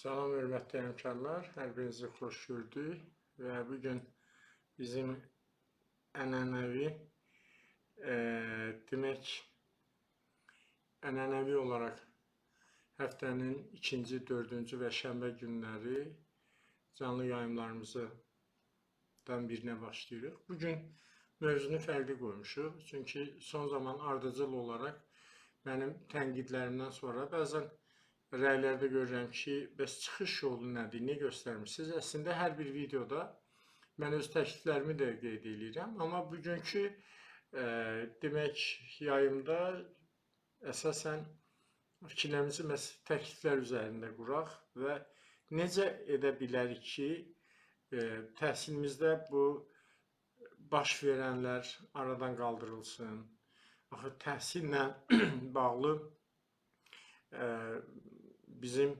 Salam hörmətli həmkarlar, hər birinizi xoş gördük və bugün bizim ənənəvi, demək, ənənəvi olaraq həftənin ikinci, dördüncü və şənbə günləri canlı yayımlarımızdan birinə başlayırıq. Bugün mövzunu fərqli qoymuşuq, çünki son zaman ardıcıl olaraq mənim tənqidlərimdən sonra bəzən rəylərdə görürəm ki, bəs çıxış yolu nədir, nə göstərmişsiniz? Əslində, hər bir videoda mən öz təkliflərimi də qeyd edirəm, amma bugünkü demək, yayımda əsasən fikirlərimizi məhz təkliflər üzərində quraq və necə edə bilərik ki, təhsilimizdə bu baş verənlər aradan qaldırılsın. Axı, təhsillə bağlı bizim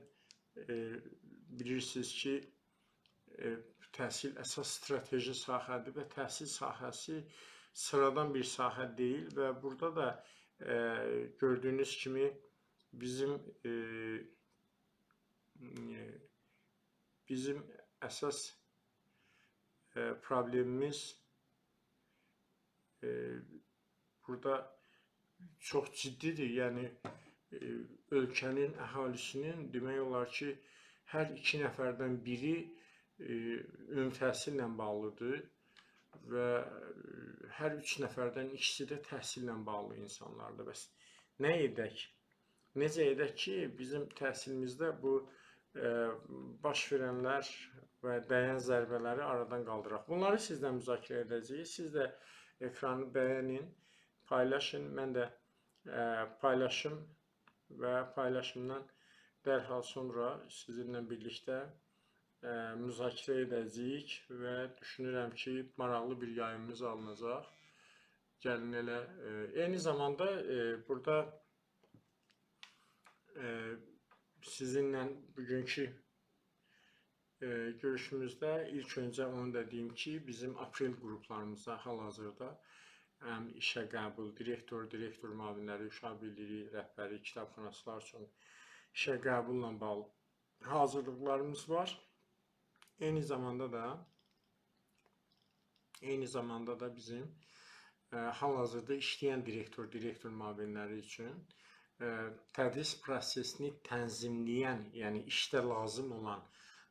bilirsiniz ki, təhsil əsas strateji sahədir və təhsil sahəsi sıradan bir sahə deyil və burada da gördüyünüz kimi bizim əsas problemimiz burada çox ciddidir. Yəni, ölkənin əhalisinin demək olar ki, hər iki nəfərdən biri ümumi təhsillə bağlıdır və hər üç nəfərdən ikisi də təhsillə bağlı insanlardır. Bəs nə edək? Necə edək ki, bizim təhsilimizdə bu baş verənlər və dəyən zərbələri aradan qaldıraq? Bunları sizlə müzakirə edəcəyik. Siz də ekranı bəyənin, paylaşın. Mən də paylaşım və paylaşımdan dərhal sonra sizinlə birlikdə müzakirə edəcəyik və düşünürəm ki, maraqlı bir yayımımız alınacaq. Gəlin elə. Eyni zamanda burada sizinlə bugünkü görüşümüzdə ilk öncə onu da deyim ki, bizim aprel qruplarımızda hal-hazırda həm işə qəbul, direktor müavinləri, uşaq birliyi rəhbəri, kitabxanaçılar üçün işə qəbulla bağlı hazırlıqlarımız var. Eyni zamanda da bizim hal-hazırda işləyən direktor müavinləri üçün tədris prosesini tənzimləyən, yəni işdə lazım olan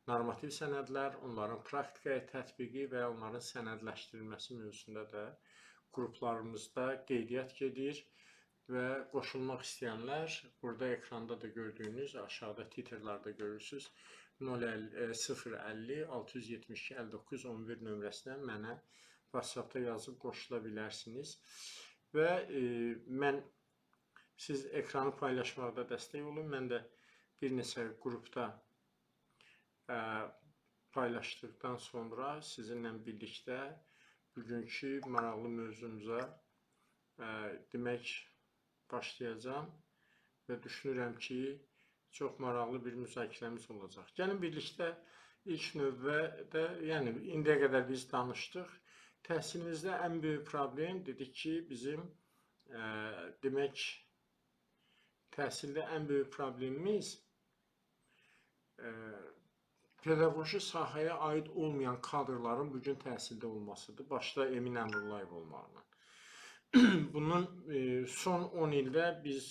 normativ sənədlər, onların praktikaya tətbiqi və onların sənədləşdirilməsi mövzusunda da qruplarımızda qeydiyyat gedir və qoşulmaq istəyənlər burada ekranda da gördüyünüz aşağıda titrlarda görürsünüz 050 672 59 11 nömrəsinə mənə WhatsApp-da yazıb qoşula bilərsiniz və siz ekranı paylaşmaqda dəstək olun. Mən də bir neçə qrupda paylaşdıqdan sonra sizinlə birlikdə bugünkü maraqlı mövzumuza demək başlayacağım və düşünürəm ki, çox maraqlı bir müzakirəmiz olacaq. Gəlin birlikdə ilk növbədə, yəni indiyə qədər biz danışdıq. Təhsilimizdə ən böyük problem dedik ki, bizim demək təhsildə ən böyük problemimiz pedaqoji sahəyə aid olmayan kadrların bugün təhsildə olmasıdır. Başda Emin Əmrullayev olmaqla. Bunun son 10 ildə biz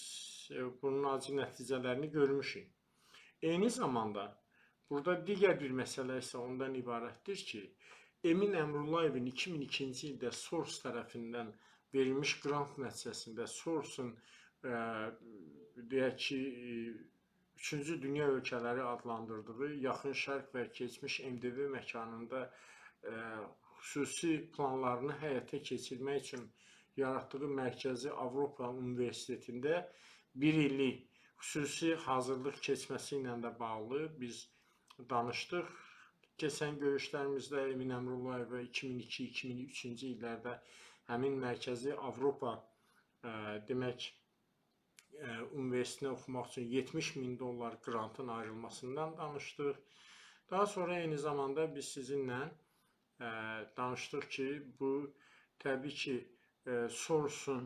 bunun acı nəticələrini görmüşük. Eyni zamanda burada digər bir məsələ isə ondan ibarətdir ki, Emin Əmrullayevin 2002-ci ildə SORS tərəfindən verilmiş qrant nəticəsində SORS-un deyək ki, 3-cü dünya ölkələri adlandırdığı yaxın şərq və keçmiş MDB məkanında xüsusi planlarını həyata keçirmək üçün yaratdığı Mərkəzi Avropa Universitetində bir illik xüsusi hazırlıq keçməsi ilə də bağlı biz danışdıq. Keçən görüşlərimizdə Emin Əmrullayeva 2002-2003-cü illərdə həmin Mərkəzi Avropa demək universitetinə oxumaq üçün $70.000 qrantın ayrılmasından danışdıq. Daha sonra eyni zamanda biz sizinlə danışdıq ki, bu təbii ki, SORS-un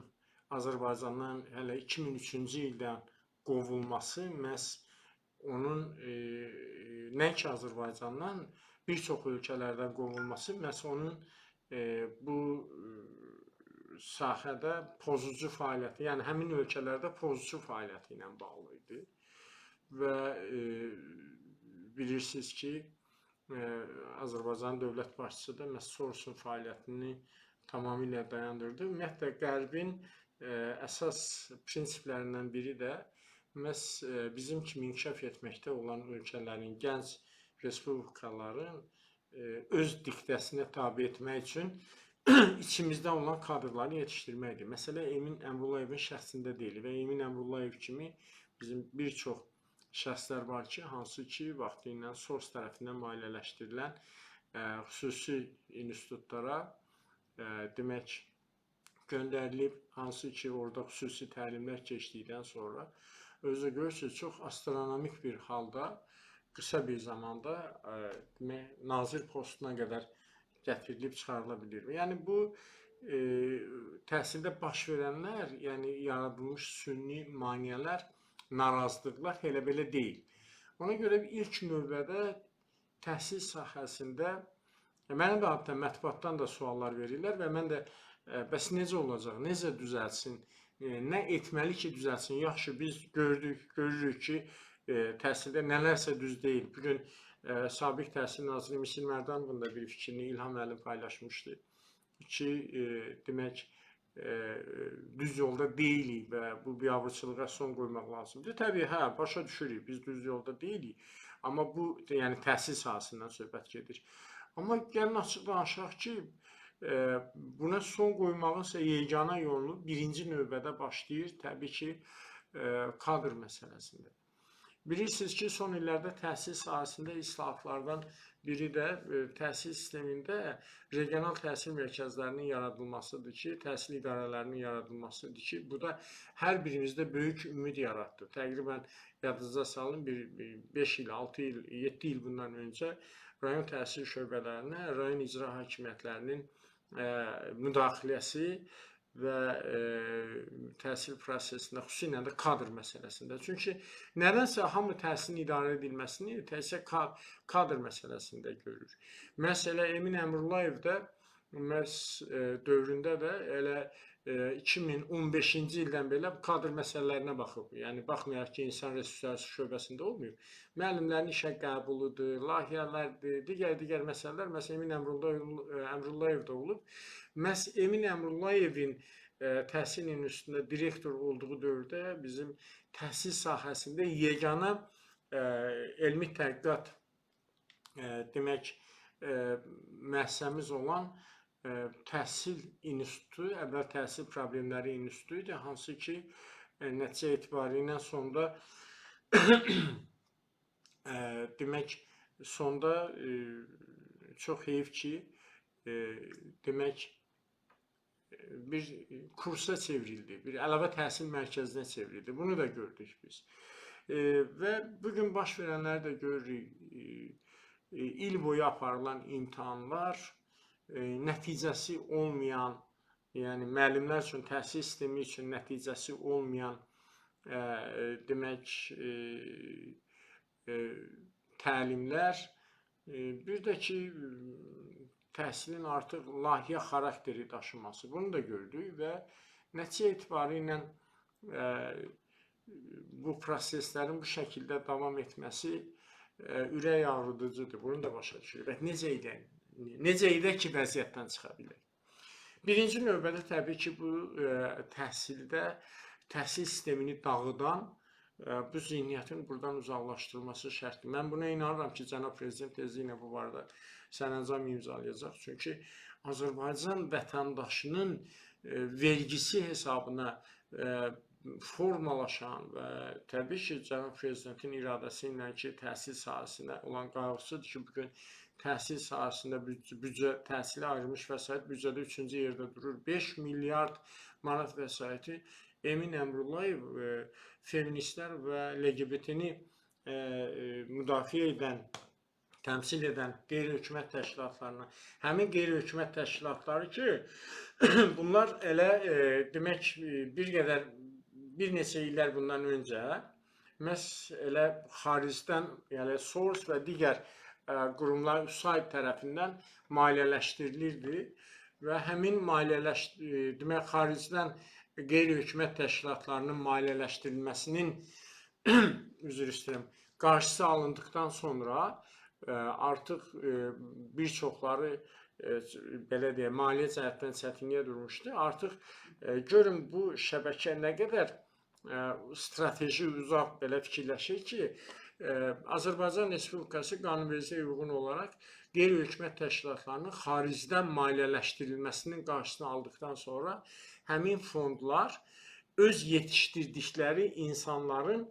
Azərbaycandan hələ 2003-cü ildən qovulması məhz onun nəinki Azərbaycandan bir çox ölkələrdən qovulması məhz onun bu sahədə pozucu fəaliyyəti, yəni həmin ölkələrdə pozucu fəaliyyəti ilə bağlı idi. Və bilirsiniz ki, Azərbaycan dövlət başçısı da məhz Sorosun fəaliyyətini tamamilə dayandırdı. Ümumiyyətlə, Qərbin əsas prinsiplərindən biri də məhz bizim kimi inkişaf etməkdə olan ölkələrin, gənc respublikaların öz diktəsinə tabi etmək üçün içimizdə olan kadrları yetişdirməkdir. Məsələ Emin Əmrullayevin şəxsində deyil və Emin Əmrullayev kimi bizim bir çox şəxslər var ki, hansı ki, vaxtı ilə SORS tərəfindən maliyyələşdirilən xüsusi institutlara demək göndərilib, hansı ki, orada xüsusi təlimlər keçdikdən sonra özü görürsünüz, çox astronomik bir halda qısa bir zamanda nazir postuna qədər gətirilib çıxarıla bilir. Yəni bu təhsildə baş verənlər, yəni yaradılmış sünni maneələr, narazılıqlar elə belə deyil. Ona görə ilk növbədə təhsil sahəsində mənə də hatta mətbuatdan da suallar verirlər və mən də bəs necə olacaq, necə düzəlsin, nə etməli ki düzəlsin? Yaxşı, biz görürük ki, təhsildə nələrsə düz deyil. Bugün Sabiq Təhsil Naziri Misir Mərdanovun da bir fikrini İlham müəllim paylaşmışdı ki, demək, düz yolda deyilik və bu biabırçılığa son qoymaq lazımdır. Təbii, başa düşürük, biz düz yolda deyilik, amma bu, yəni təhsil sahəsindən söhbət gedir. Amma gəlin açıq danışaq ki, buna son qoymağınsa yeganə yolu birinci növbədə başlayır, təbii ki, kadr məsələsində. Bilirsiniz ki, son illərdə təhsil sahəsində islahatlardan biri də təhsil sistemində regional təhsil mərkəzlərinin yaradılmasıdır ki, təhsil idarələrinin yaradılmasıdır ki, bu da hər birimizdə böyük ümid yaratdı. Təqribən yadınıza salın, 5 il, 6 il, 7 il bundan öncə rayon təhsil şöbələrinə, rayon icra hakimiyyətlərinin müdaxiləsi və təhsil prosesində, xüsusilə də kadr məsələsində. Çünki nədənsə hamı təhsilin idarə edilməsini təhsil kadr məsələsində görür. Məsələ Emin Əmrullayev də məhz dövründə də elə 2015-ci ildən belə kadr məsələlərinə baxıb. Yəni, baxmayaraq ki, insan resursları şöbəsində olmuyor. Müəllimlərin işə qəbuludur, layihələrdir, digər məsələlər. Məsələn, Emin Əmrullayev də olub. Məhz Emin Əmrullayevin təhsil institutunda direktor olduğu dövrdə bizim təhsil sahəsində yeganə elmi tədqiqat demək müəssisəmiz olan Təhsil İnstitutu, əvvəl Təhsil Problemləri İnstitutu idi, hansı ki, nəticə etibarilə sonda demək, sonda çox heyif ki, demək, bir kursa çevrildi, bir əlavə təhsil mərkəzinə çevrildi. Bunu da gördük biz. Və bugün baş verənləri də görürük. İl boyu aparılan imtahanlar, nəticəsi olmayan, yəni müəllimlər üçün, təhsil sistemi üçün nəticəsi olmayan, demək, təlimlər, bir də ki, təhsilin artıq layihə xarakteri daşıması, bunu da gördük və nəticə etibari ilə bu proseslərin bu şəkildə davam etməsi ürək ağrıdıcıdır, bunu da başa düşürük. Necə edək ki, vəziyyətdən çıxa bilək? Birinci növbədə təbii ki, bu təhsildə təhsil sistemini dağıdan bu zihniyyətin buradan uzaqlaşdırılması şərtdir. Mən buna inanıram ki, cənab prezident tezliklə bu barədə sərəncam imzalayacaq. Çünki Azərbaycan vətəndaşının vergisi hesabına formalaşan və təbii ki, cənab prezidentin iradəsi ilə ki, təhsil sahəsində olan qayğısıdır ki, bugün təhsil sahəsində büdcə, təhsilə ayrılmış vəsait büdcədə 3-cü yerdə durur. 5 milyard manat vəsaiti Emin Əmrullayev feministlər və LGBT-ni müdafiə edən, təmsil edən qeyri-hökumət təşkilatlarına, həmin qeyri-hökumət təşkilatları ki, bunlar elə demək bir neçə illər bundan öncə məhz elə xaricdən, yəni Source və digər qurumlar USAID tərəfindən maliyyələşdirilirdi və həmin demək xaricdən qeyri-hökumət təşkilatlarının maliyyələşdirilməsinin üzr istəyirəm, qarşısı alındıqdan sonra artıq bir çoxları belə deyək, maliyyə cəhətdən çətinliyə durmuşdu. Artıq görün bu şəbəkə nə qədər strateji uzaq belə fikirləşir ki, Azərbaycan Respublikası qanunvericiliyə uyğun olaraq qeyri-hökumət təşkilatlarının xaricdən maliyyələşdirilməsinin qarşısını aldıqdan sonra həmin fondlar öz yetişdirdikləri insanların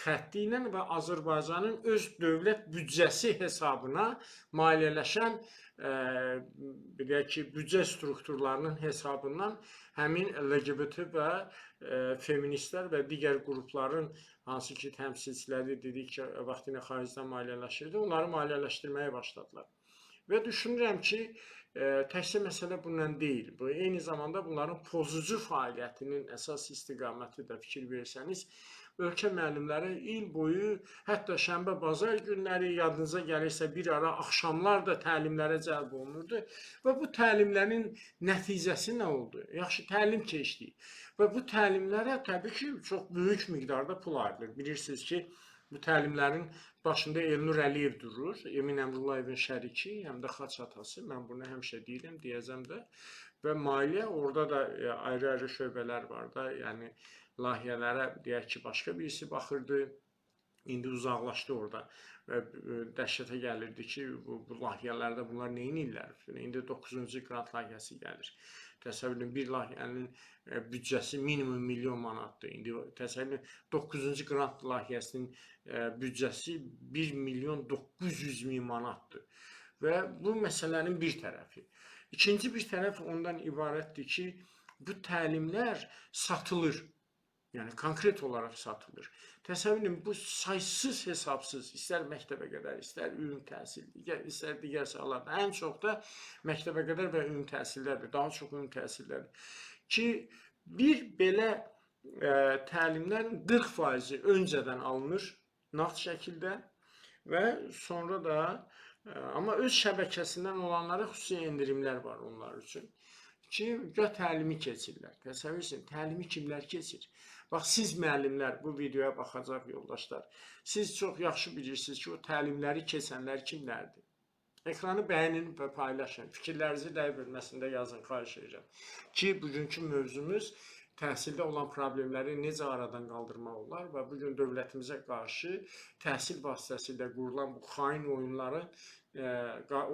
xətti ilə və Azərbaycanın öz dövlət büdcəsi hesabına maliyyələşən deyək ki, büdcə strukturlarının hesabından həmin LGBT və feministlər və digər qrupların hansı ki təmsilçiləri dedik ki, vaxtilə xaricdən maliyyələşirdi, onları maliyyələşdirməyə başladılar. Və düşünürəm ki, təkcə məsələ bununla deyil. Bu, eyni zamanda bunların pozucu fəaliyyətinin əsas istiqaməti də fikir versəniz, ölkə müəllimləri il boyu, hətta şənbə, bazar günləri, yadınıza gəlirsə bir ara axşamlar da təlimlərə cəlb olunurdu və bu təlimlərin nəticəsi nə oldu? Yaxşı təlim keçdik və bu təlimlərə təbii ki, çox böyük miqdarda pul ayrılır. Bilirsiniz ki, bu təlimlərin başında Elnur Əliyev durur, Emin Əmrullayevin şəriki, həm də xaç atası, mən bunu həmişə deyirəm, deyəcəm də və maliyyə, orada da ayrı-ayrı şöbələr var da, yəni layihələrə deyək ki, başqa birisi baxırdı, indi uzaqlaşdı orada və dəhşətə gəlirdi ki, bu layihələrdə bunlar nə edirlər? İndi 9-cu qrant layihəsi gəlir. Təsəvvür edin, bir layihənin büdcəsi minimum milyon manatdır. İndi təsəvvür edin, 9-cu qrant layihəsinin büdcəsi 1 milyon 900 min manatdır. Və bu məsələnin bir tərəfi. İkinci bir tərəf ondan ibarətdir ki, bu təlimlər satılır. Yəni konkret olaraq satılır. Təsəvvür edin, bu saysız hesabsız, istər məktəbə qədər, istər ümumi təhsil, istər digər sahalarda, ən çox da məktəbə qədər və ümumi təhsildədir, daha çox ümumi təhsildədir. Ki, bir belə təlimlərin 40%-i öncədən alınır, nağd şəkildə və sonra da, amma öz şəbəkəsindən olanlara xüsusi endirimlər var onlar üçün. Ki, təlimi keçirlər. Təsəvvür edin, təlimi kimlər keçir? Bax, siz müəllimlər bu videoya baxacaq yoldaşlar. Siz çox yaxşı bilirsiniz ki, o təlimləri keçənlər kimlərdir? Ekranı bəyənin və paylaşın. Fikirlərinizi dəqiq bölməsində yazın, xahiş edirəm. Ki, bugünkü mövzumuz təhsildə olan problemləri necə aradan qaldırmaq olar və bugün dövlətimizə qarşı təhsil vasitəsilə qurulan bu xain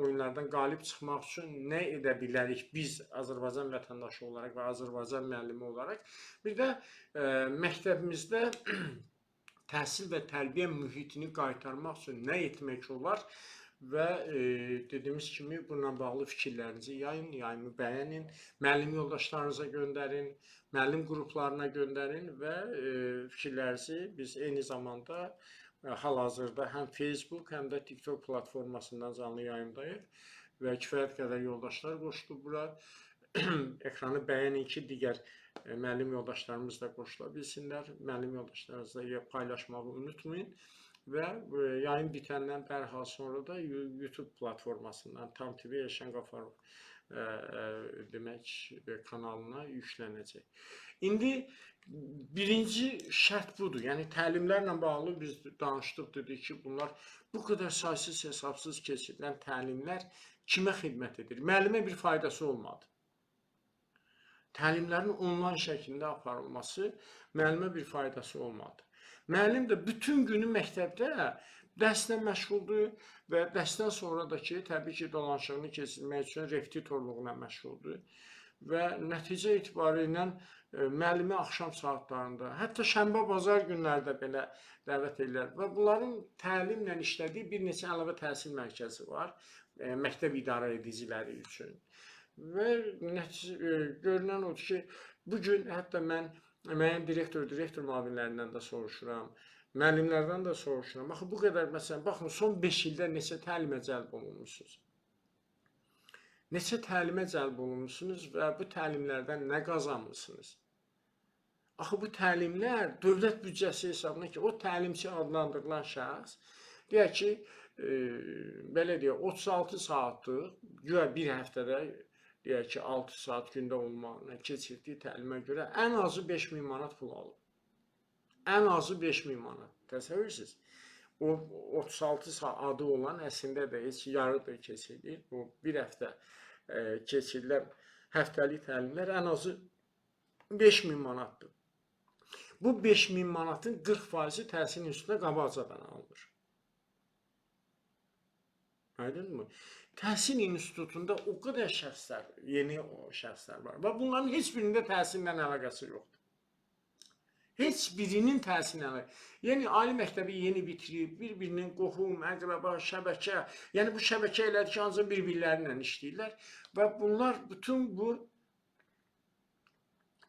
oyunlardan qalib çıxmaq üçün nə edə bilərik biz Azərbaycan vətəndaşı olaraq və Azərbaycan müəllimi olaraq. Bir də məktəbimizdə təhsil və tərbiyə mühitini qaytarmaq üçün nə etmək olar və dediyimiz kimi bununla bağlı fikirlərinizi yayın, yayımı bəyənin, müəllim yoldaşlarınıza göndərin, müəllim qruplarına göndərin və fikirlərinizi biz eyni zamanda hal-hazırda həm Facebook, həm də TikTok platformasından canlı yayımdayıq və kifayət qədər yoldaşlar qoşulub bura. Ekranı bəyənin ki, digər müəllim yoldaşlarımız da qoşula bilsinlər. Müəllim yoldaşlarınızla paylaşmağı unutmayın və yayın bitəndən dərhal sonra da YouTube platformasından Tam TV Elşən Qafarov demək kanalına yüklənəcək. İndi birinci şərt budur. Yəni təlimlərlə bağlı biz danışdıq, dedik ki, bunlar bu qədər saysız hesabsız keçirilən təlimlər kimə xidmət edir? Müəllimə bir faydası olmadı. Təlimlərin onlayn şəklində aparılması müəllimə bir faydası olmadı. Müəllim də bütün günü məktəbdə dərslə məşğuldur və dərsdən sonra da ki, təbii ki, dolanışığını keçirmək üçün repetitorluqla məşğuldur və nəticə etibarilə müəllimi axşam saatlarında, hətta şənbə, bazar günlərdə belə dəvət edirlər və bunların təlimlə işlədiyi bir neçə əlavə təhsil mərkəzi var, məktəb idarə ediciləri üçün. Və görünən odur ki, bugün hətta mən müəyyən direktor müavinlərindən də soruşuram, müəllimlərdən də soruşuram. Baxın, bu qədər, məsələn, baxın, son 5 ildə neçə təlimə cəlb olunmuşsunuz? Neçə təlimə cəlb olunmuşsunuz və bu təlimlərdən nə qazanmışsınız? Axı bu təlimlər dövlət büdcəsi hesabına ki, o təlimçi adlandırılan şəxs deyək ki, belə deyək, 36 saatlıq, güya bir həftədə deyək ki, 6 saat gündə olmağına keçirdiyi təlimə görə ən azı 5000 manat pul alıb. Ən azı 5000 manat. Təsəvvür edirsiniz? O 36 saatı olan əslində də heç yarıdır keçirilir. O bir həftə keçirilən həftəlik təlimlər ən azı 5000 manatdır. Bu 5000 manatın 40%-i təhsil institutuna qabaqcadan alınır. Aydınmı? Təhsil institutunda o qədər şəxslər, yeni şəxslər var və bunların heç birində təhsillə əlaqəsi yoxdur. Heç birinin təhsillə, yəni ali məktəbi yeni bitirib, bir-birinin qohum, əqrəba, şəbəkə, yəni bu şəbəkə elədir ki, ancaq bir-birlərlə işləyirlər və bunlar bütün bu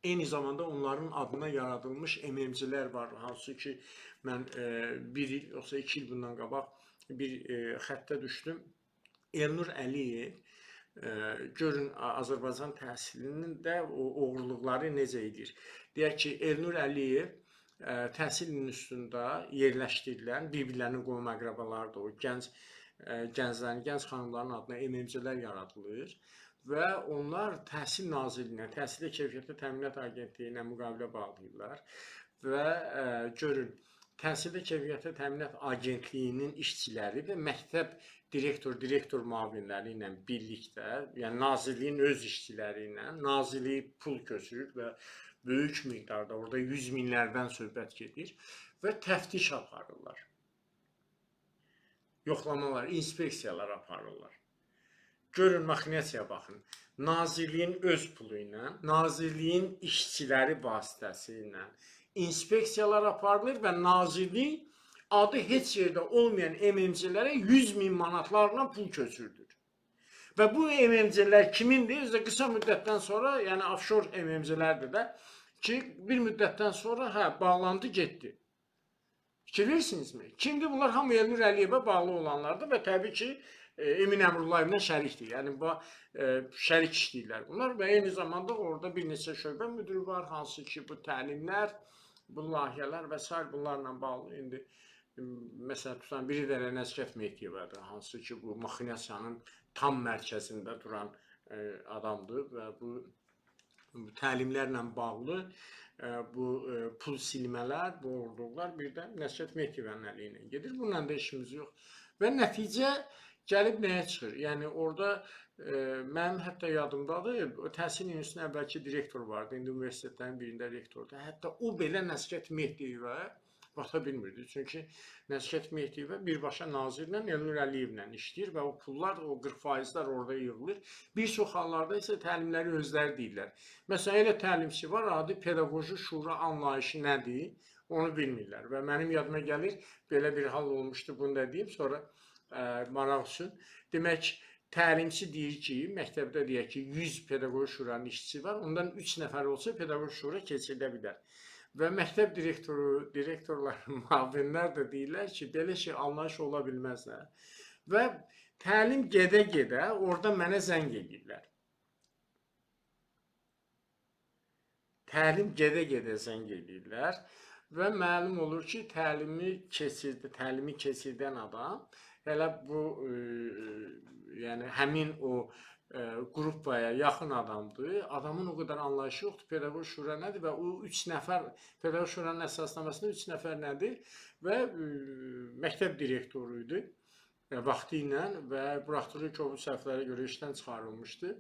eyni zamanda onların adına yaradılmış MMC-lər var, hansı ki mən bir il, yoxsa 2 il bundan qabaq bir xəttə düşdüm. Elnur Əliyev, görün Azərbaycan təhsilinin də uğurluqları necə edir. Deyək ki, Elnur Əliyev təhsil institutunda yerləşdirilən bir-birlərinin qohum əqrəbalardır, o gənclərin, gənc xanımların adına MMC-lər yaradılır və onlar Təhsil Nazirliyinə, Təhsildə Keyfiyyətli Təminat Agentliyinə müqavilə bağlayırlar və görün, Təhsildə Keyfiyyətli Təminat Agentliyinin işçiləri və məktəb direktor müavinləri ilə birlikdə, yəni Nazirliyin öz işçiləri ilə Nazirlik pul götürür və böyük miqdarda, orada 100 minlərdən söhbət gedir və təftiş aparırlar. Yoxlamalar, inspeksiyalar aparırlar. Görün, maxinasiyaya baxın. Nazirliyin öz pulu ilə, Nazirliyin işçiləri vasitəsilə inspeksiyalar aparılır və Nazirlik adı heç yerdə olmayan MMC-lərə 100 min manatlarla pul köçürdür. Və bu MMC-lər kimindir? Özdə qısa müddətdən sonra, yəni offshore MMC-lərdir də ki, bir müddətdən sonra bağlandı, getdi. Fikir verirsinizmi? Kimdir bunlar? Hamı Elnur Əliyevə bağlı olanlardır və təbii ki, Emin Əmrullayevlə şərikdir. Yəni, şərik işləyirlər bunlar və eyni zamanda orada bir neçə şöbə müdürü var, hansı ki, bu təlimlər, bu layihələr və s. bunlarla bağlı. İndi, məsələn, tutan biri də Nəzkət Mehdiyevadır, hansı ki, bu maxinasiyanın tam mərkəzində duran adamdır və bu təlimlərlə bağlı bu pul silmələr, bu orduqlar bir də Nəzkət Mehdiyevanın əliyinə gedir. Bununla da işimiz yox. Və nəticə gəlib nəyə çıxır? Yəni, orada mənim hətta yadımdadır, Təhsil İnstitutunun əvvəlki direktor vardı, indi universitetlərin birində rektordur. Hətta o belə Nəzkət Mehdiyevə bata bilmirdi. Çünki Nəzkət Mehdiyevə birbaşa nazirlə Elnur Əliyevlə işləyir və o pullar, o 40%lər orada yığılır. Bir çox hallarda isə təlimləri özləri deyirlər. Məsələn, elə təlimçi var, adı pedaqoji şura anlayışı nədir? Onu bilmirlər və mənim yadıma gəlir, belə bir hal olmuşdu, bunu da deyim, sonra maraq üçün. Demək, təlimçi deyir ki, məktəbdə deyək ki, 100 pedaqoji şuranın işçisi var, ondan 3 nəfər olsa pedaqoji şura keçirilə bilər. Və məktəb direktorları, müavinlər də deyirlər ki, belə şey anlayış ola bilməzlər. Və təlim gedə-gedə orada mənə zəng edirlər. Təlim gedə-gedə zəng edirlər və məlum olur ki, təlimi keçirdən adam elə bu, yəni həmin o qrupaya yaxın adamdır. Adamın o qədər anlayışı yoxdur. Pedaqoji şura nədir və o 3 nəfər, pedaqoji şuranın əsasnamasında 3 nəfər nədir və məktəb direktoru idi vaxtı ilə və buraxdığı kobud səhvlərə görə işdən çıxarılmışdı.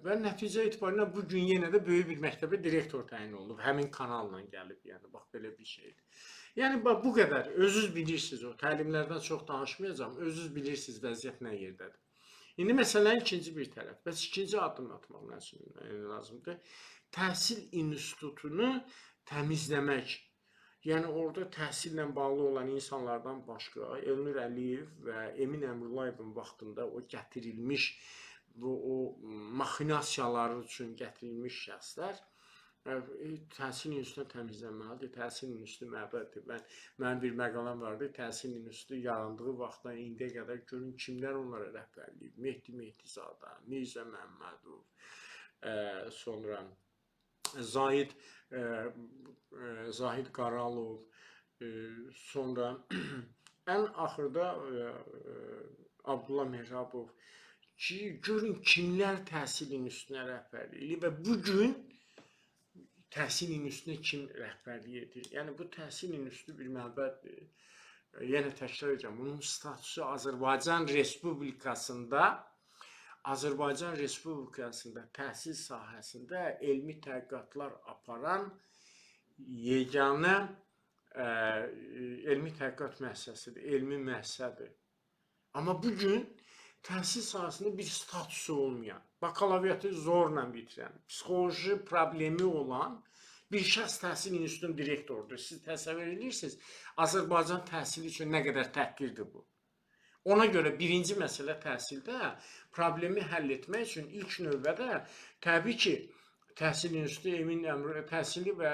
Və nəticə etibarilə bugün yenə də böyük bir məktəbə direktor təyin olunub. Həmin kanalla gəlib, yəni, bax, belə bir şeydir. Yəni, bax, bu qədər. Özünüz bilirsiniz o, təlimlərdən çox danışmayacağım. Özünüz bilirsiniz vəziyyət nə yerdədir. İndi məsələnin ikinci bir tərəf. Bəs ikinci addım atmaq lazımdır. Təhsil institutunu təmizləmək. Yəni, orada təhsillə bağlı olan insanlardan başqa Elnur Əliyev və Emin Əmrullayevin vaxtında o gətirilmiş, o maxinasiyaları üçün gətirilmiş şəxslər Təhsil İnstitutunu təmizlənməlidir. Təhsil İnstitutu məbəddir. Mənim bir məqaləm vardı, Təhsil İnstitutu yarandığı vaxtdan indiyə qədər görün kimlər onlara rəhbərliyib. Mehdi Mehdizadə, Mirzə Məmmədov, sonra Zahid e, Zahid Qaralov, sonra ən axırda Abdullah Mehrabov ki, görün kimlər təhsilin üstünə rəhbərlik edir və bu gün təhsilin üstünə kim rəhbərlik edir? Yəni bu təhsilin üstü bir məbəddir. Yenə təkrar edirəm, bunun statusu Azərbaycan Respublikasında təhsil sahəsində elmi tədqiqatlar aparan yeganə elmi tədqiqat müəssisəsidir, elmi müəssisədir. Amma bugün təhsil sahəsində bir statusu olmayan, bakalaviyyatı zorla bitirən, psixoloji problemi olan bir şəxs təhsil institutunun direktorudur. Siz təsəvvür edirsiniz, Azərbaycan təhsili üçün nə qədər təhqirdir bu. Ona görə birinci məsələ təhsildə problemi həll etmək üçün ilk növbədə təbii ki, Təhsil İnstitutu Emin Əmrullah Təhsili və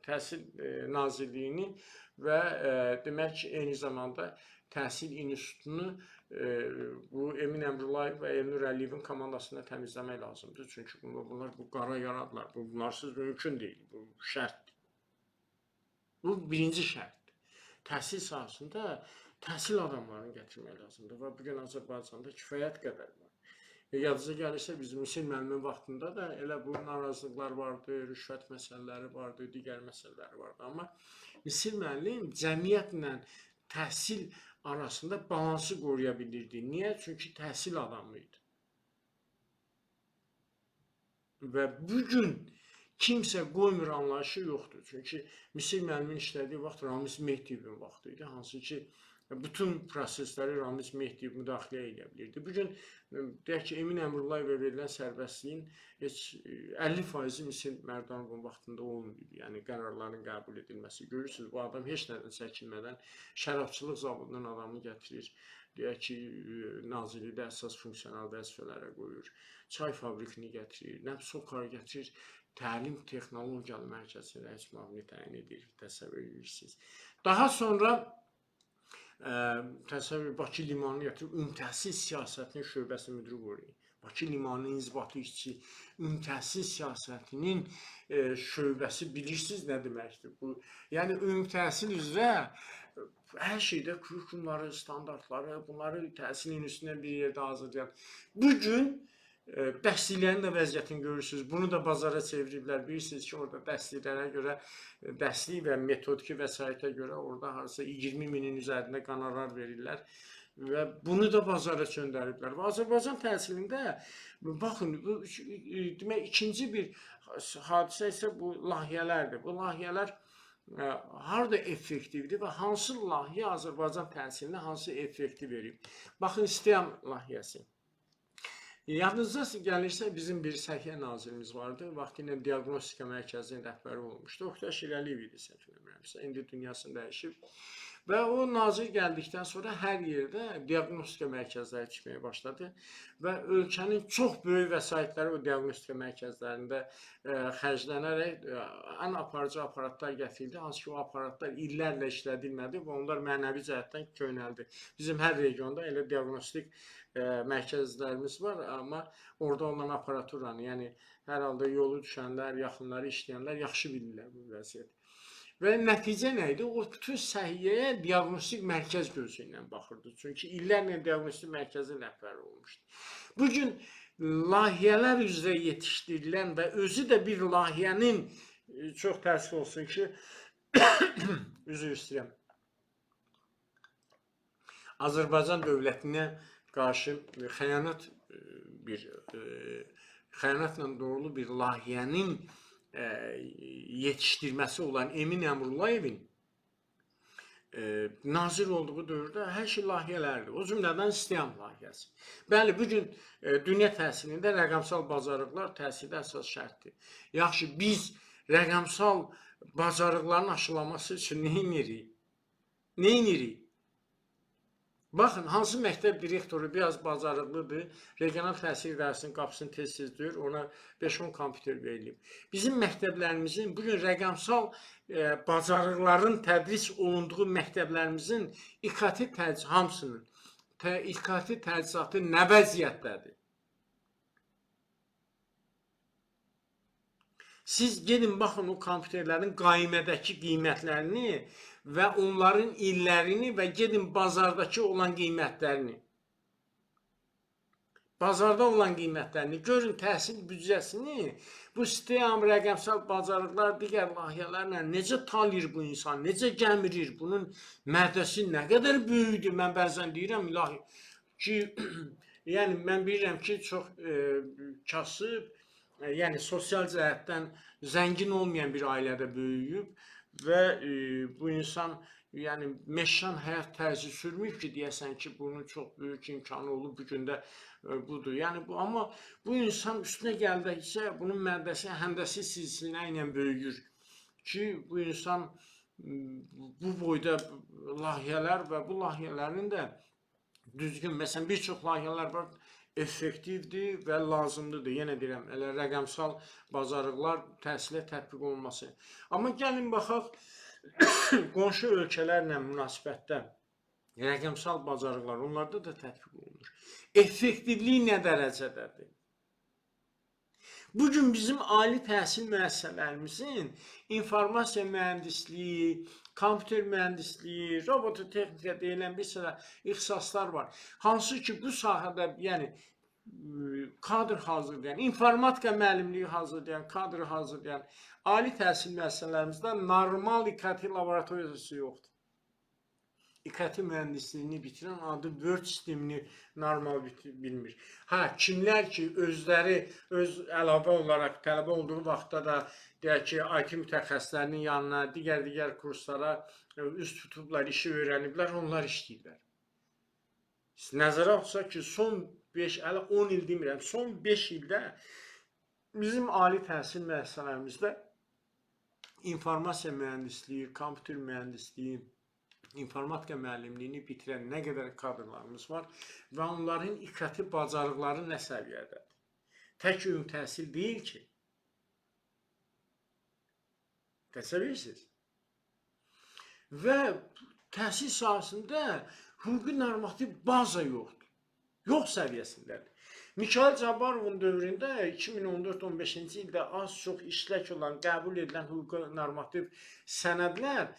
Təhsil Nazirliyini və demək ki, eyni zamanda Təhsil İnstitutunu bu Emin Əmrullayev və Elnur Əliyevin komandasında təmizləmək lazımdır. Çünki bunlar bu qara yaradılar. Bunlarsız mümkün deyil. Bu şərtdir. Bu birinci şərtdir. Təhsil sahəsində təhsil adamlarını gətirmək lazımdır və bugün Azərbaycanda kifayət qədər var. Yadınıza gəlirsə, bizim Misir müəllimin vaxtında da elə bu narazılıqlar vardı, rüşvət məsələləri vardı, digər məsələləri vardı. Amma Misir müəllim cəmiyyətlə təhsil arasında balansı qoruya bilirdi. Niyə? Çünki təhsil adamı idi. Və bugün kimsə qoymur anlayışı yoxdur. Çünki Misir müəllimin işlədiyi vaxt Ramiz Mehdiyevin vaxtı idi. Hansı ki, bütün prosesləri Ramiz Mehdiyev müdaxilə edə bilirdi. Bugün deyək ki, Emin Əmrullayevə verilən sərbəstliyin heç 50% Misir Mərdanovun vaxtında olmayıb. Yəni qərarların qəbul edilməsi. Görürsünüz, bu adam heç nədən çəkinmədən şərabçılıq zavodunun adamını gətirir. Deyək ki, nazirlikdə əsas funksional vəzifələrə qoyur. Çay fabrikini gətirir, Nəbsokar gətirir. Təlim Texnologiyalı Mərkəzinin rəis müavini təyin edir, təsəvvür edirsiniz. Daha sonra təsəvvür Bakı limanını gətirib ümumtəhsil siyasətinin şöbəsi müdiri qoyur. Bakı limanının inzibati işçi ümumtəhsil siyasətinin şöbəsi bilirsiniz nə deməkdir? Bu, yəni ümumtəhsil üzrə hər şeydə kurikulumları, standartları, bunları təhsilin üstünə bir yerdə hazırlayan. Bugün dərsliklərin də vəziyyətini görürsünüz. Bunu da bazara çeviriblər. Bilirsiniz ki, orada dərsliklərə görə, dərslik və metodiki vəsaitə görə orada harasa 20 minin üzərində qonorar verirlər. Və bunu da bazara göndəriblər. Və Azərbaycan təhsilində, baxın, demək, ikinci bir hadisə isə bu layihələrdir. Bu layihələr harada effektivdir və hansı layihə Azərbaycan təhsilinə hansı effekti verir? Baxın, STEM layihəsi. Yadınıza gəlirsə, bizim bir səhiyyə nazirimiz vardı. Vaxtilə diaqnostika mərkəzinin rəhbəri olmuşdu. Oqtay Şirəliyev idi, səhv eləmirəmsə. İndi dünyasını dəyişib. Və o nazir gəldikdən sonra hər yerdə diaqnostika mərkəzləri tikməyə başladı. Və ölkənin çox böyük vəsaitləri o diaqnostika mərkəzlərində xərclənərək ən aparıcı aparatlar gətirildi. Hansı ki, o aparatlar illərlə işlədilmədi və onlar mənəvi cəhətdən köhnəldi. Bizim hər regionda elə diaqnostik mərkəzlərimiz var, amma orada olan aparaturanı, yəni hər halda yolu düşənlər, yaxınları işləyənlər yaxşı bilirlər bu vəziyyəti. Və nəticə nə idi? O bütün səhiyyəyə diaqnostik mərkəz gözü ilə baxırdı. Çünki illərlə diaqnostik mərkəzin rəhbəri olmuşdu. Bugün layihələr üzrə yetişdirilən və özü də bir layihənin, çox təəssüf olsun ki, üzr istəyirəm, Azərbaycan dövlətinə qarşı xəyanətlə doğrulu bir layihənin yetişdirməsi olan Emin Əmrullayevin nazir olduğu dövrdə hər şey layihələrdir. O cümlədən STEM layihəsi. Bəli, bugün dünya təhsilində rəqəmsal bacarıqlar təhsildə əsas şərtdir. Yaxşı, biz rəqəmsal bacarıqların aşılaması üçün nə edirik? Nə edirik? Baxın, hansı məktəb direktoru biraz bacarıqlıdır, regional təhsil idarəsinin qapısını tez-tez döyür, ona 5-10 kompüter verilib. Bizim məktəblərimizin, bugün rəqəmsal bacarıqların tədris olunduğu məktəblərimizin İKT hamısının İKT təchizatı nə vəziyyətdədir? Siz gedin baxın o kompüterlərin qaymədəki qiymətlərini və onların illərini və gedin bazardakı olan qiymətlərini. Bazarda olan qiymətlərini görün, təhsil büdcəsini bu STEAM, rəqəmsal bacarıqlar, digər layihələrlə necə talir bu insan, necə gəmirir, bunun mədəsi nə qədər böyükdür. Mən bəzən deyirəm, ilahi ki, yəni mən bilirəm ki, çox kasıb, yəni sosial cəhətdən zəngin olmayan bir ailədə böyüyüb və bu insan yəni meşan həyat tərzi sürməyib ki, deyəsən ki, bunun çox böyük imkanı olub bu gündə budur. Yəni bu, amma bu insan üstünə gəldikcə bunun məddəsi həndəsi silsilə ilə böyüyür ki, bu insan bu boyda layihələr və bu layihələrin də düzgün, məsələn, bir çox layihələr var, effektivdir və lazımlıdır. Yenə deyirəm, elə rəqəmsal bacarıqlar təhsilə tətbiq olunması. Amma gəlin baxaq, qonşu ölkələrlə münasibətdə rəqəmsal bacarıqlar onlarda da tətbiq olunur. Effektivlik nə dərəcədədir? Bugün bizim ali təhsil müəssisələrimizin informasiya mühəndisliyi, kompüter mühəndisliyi, robototexnika deyilən bir sıra ixtisaslar var. Hansı ki, bu sahədə yəni kadr hazırlayan, informatika müəllimliyi hazırlayan, kadr hazırlayan ali təhsil müəssisələrimizdə normal İKT laboratoriyası yoxdur. İKT mühəndisliyini bitirən adı Word sistemini normal bilmir. Kimlər ki, özləri öz əlavə olaraq tələbə olduğu vaxtda da deyək ki, IT mütəxəssislərinin yanına, digər kurslara üst tutublar, işi öyrəniblər, onlar işləyirlər. Nəzərə alsaq ki, son 5, hələ 10 il demirəm, son 5 ildə bizim ali təhsil müəssisələrimizdə informasiya mühəndisliyi, kompüter mühəndisliyi, informatika müəllimliyini bitirən nə qədər kadrlarımız var və onların İKT bacarıqları nə səviyyədədir? Tək ümumi təhsil deyil ki. Təsəvvürsünüz. Və təhsil sahəsində hüquqi normativ baza yoxdur. Yox səviyyəsindədir. Mikayıl Cabbarovun dövründə 2014-15-ci ildə az çox işlək olan, qəbul edilən hüquqi normativ sənədlər